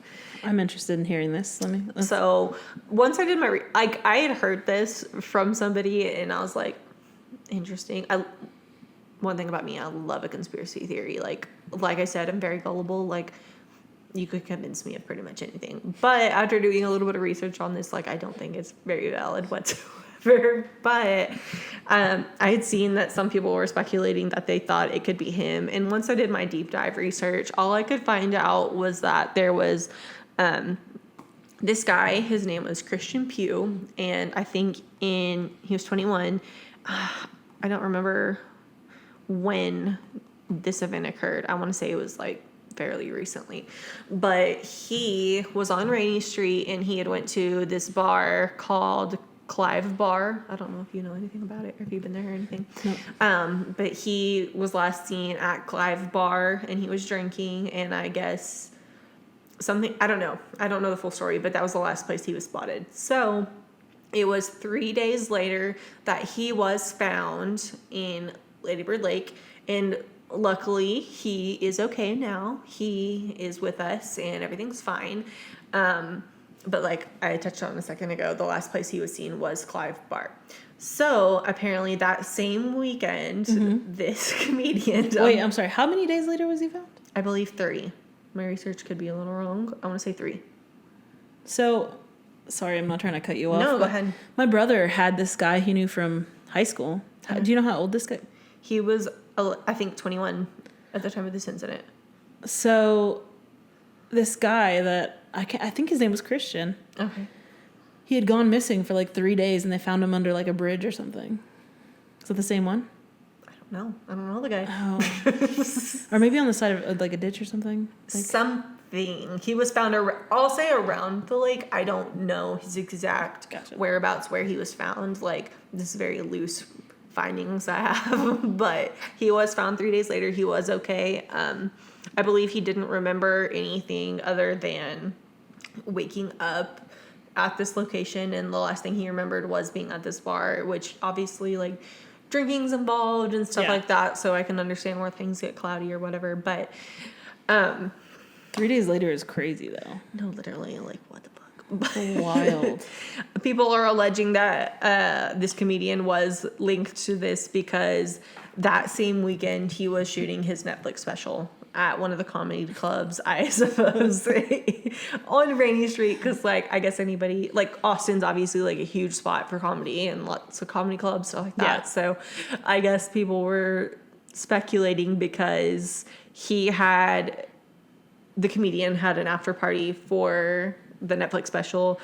I'm interested in hearing this. So once I did my I had heard this from somebody and I was like, interesting. One thing about me, I love a conspiracy theory. Like I said, I'm very gullible. Like you could convince me of pretty much anything. But after doing a little bit of research on this, like I don't think it's very valid whatsoever. But I had seen that some people were speculating that they thought it could be him. And once I did my deep dive research, all I could find out was that there was this guy, his name was Christian Pugh, and I think he was 21. I don't remember when this event occurred. I want to say it was like fairly recently, but he was on Rainy Street and he had went to this bar called Clive Bar. I don't know if you know anything about it or if you've been there or anything. No. But he was last seen at Clive Bar and he was drinking, and I guess something, I don't know the full story, but that was the last place he was spotted. So it was 3 days later that he was found in Lady Bird Lake, and luckily he is okay now. He is with us and everything's fine. But like I touched on a second ago, the last place he was seen was Clive Bar. So apparently that same weekend, this comedian... Wait, I'm sorry. How many days later was he found? I believe 3. My research could be a little wrong. I want to say 3. So, sorry, I'm not trying to cut you off. No, go ahead. My brother had this guy he knew from high school. Do you know how old this guy? He was, I think, 21 at the time of this incident. So, this guy that I think his name was Christian. Okay. He had gone missing for like 3 days, and they found him under like a bridge or something. Is that the same one? No, I don't know the guy. Oh. Or maybe on the side of like a ditch or something. Like, Something. He was found, I'll say around the lake. I don't know his exact whereabouts where he was found. Like, this is very loose findings I have. But he was found 3 days later. He was okay. I believe he didn't remember anything other than waking up at this location. And the last thing he remembered was being at this bar, which obviously, like, drinking's involved and stuff like that, so I can understand where things get cloudy or whatever, but 3 days later is crazy though. No, literally, like, what the fuck? Wild. People are alleging that this comedian was linked to this because that same weekend he was shooting his Netflix special at one of the comedy clubs, I suppose, on Rainy Street, because, like, I guess anybody, like, Austin's obviously, like, a huge spot for comedy and lots of comedy clubs, stuff like that. So I guess people were speculating because the comedian had an after party for the Netflix special.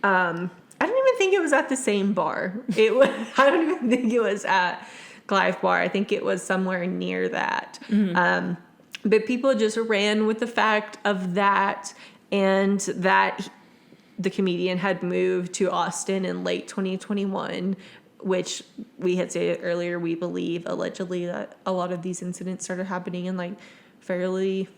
I don't even think it was at the same bar. I don't even think it was at Clive Bar. I think it was somewhere near that. But people just ran with the fact of that, and that the comedian had moved to Austin in late 2021, which we had stated earlier, we believe allegedly that a lot of these incidents started happening in like fairly,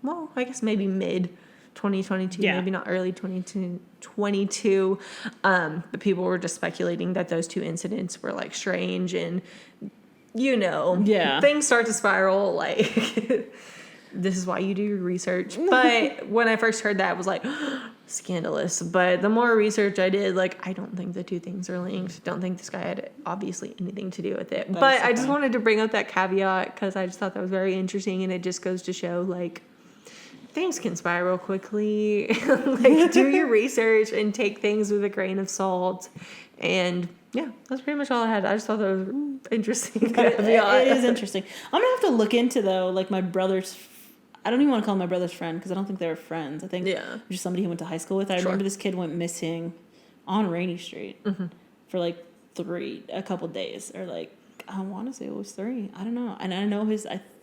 well, I guess maybe mid 2022, Yeah. maybe not early 2022. But people were just speculating that those two incidents were like strange and, Yeah. things start to spiral. Like, this is why you do your research. But when I first heard that, I was like, scandalous. But the more research I did, like, I don't think the two things are linked. Don't think this guy had obviously anything to do with it. That But is so I just funny. wanted to bring up that caveat because I just thought that was very interesting, and it just goes to show, like, things can spiral quickly. Like, do your research and take things with a grain of salt. And yeah, that's pretty much all I had. I just thought that was interesting. It is interesting. I'm gonna have to look into though, like my brother's. I don't even want to call him my brother's friend because I don't think they were friends. I think just somebody he went to high school with. I remember this kid went missing on Rainy Street for like a couple days, or like I want to say it was 3. I don't know. And I know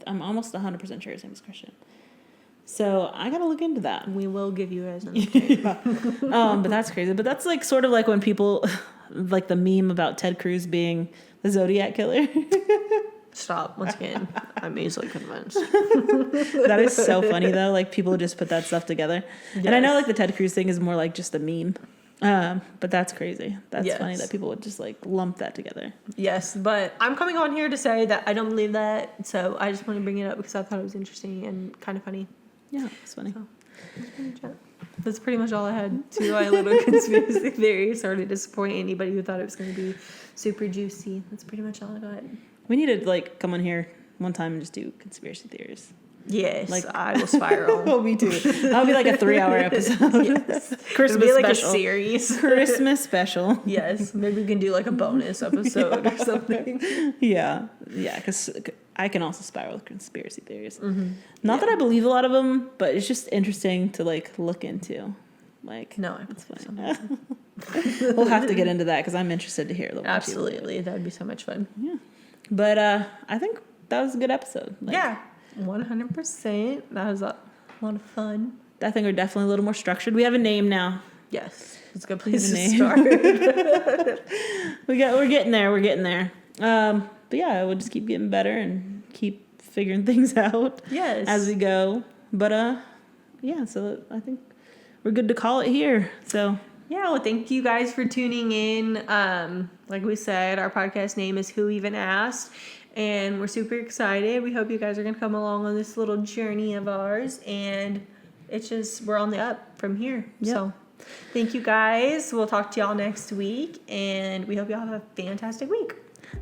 I'm almost 100% sure his name is Christian. So I gotta look into that. We will give you guys an But that's crazy. But that's like sort of like when people like the meme about Ted Cruz being the Zodiac killer. Stop. Once again, I'm easily convinced. That is so funny though. Like people just put that stuff together. Yes. And I know like the Ted Cruz thing is more like just a meme. But that's crazy. That's funny that people would just like lump that together. Yes, but I'm coming on here to say that I don't believe that. So I just want to bring it up because I thought it was interesting and kind of funny. Yeah, it's funny. So, that's pretty much all I had to my little conspiracy theory. Sorry to disappoint anybody who thought it was going to be super juicy. That's pretty much all I got. We need to like come on here one time and just do conspiracy theories. Yes, like I will spiral. Oh, me too. That'll be like a 3-hour episode. Yes. Christmas It'll be like special. a series. Christmas special. Yes, maybe we can do like a bonus episode or something. Yeah, because I can also spiral with conspiracy theories. Not that I believe a lot of them, but it's just interesting to like look into. Like, no, it's funny. We'll have to get into that because I'm interested to hear them. Absolutely, that'd be so much fun. Yeah, but I think that was a good episode. Like, yeah, 100%. That was a lot of fun. I think we're definitely a little more structured. We have a name now. Yes, it's a good place to name. start. We're getting there. We're getting there. But yeah, we'll just keep getting better and keep figuring things out. Yes, as we go. But yeah. So I think we're good to call it here. So yeah, well, thank you guys for tuning in. Like we said, our podcast name is Who Even Asked, and we're super excited. We hope you guys are gonna come along on this little journey of ours, and it's just we're on the up from here. Yep. So thank you guys. We'll talk to y'all next week, and we hope y'all have a fantastic week.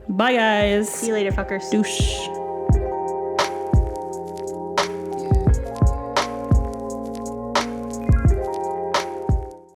bye, guys. See you later, fuckers. Douche.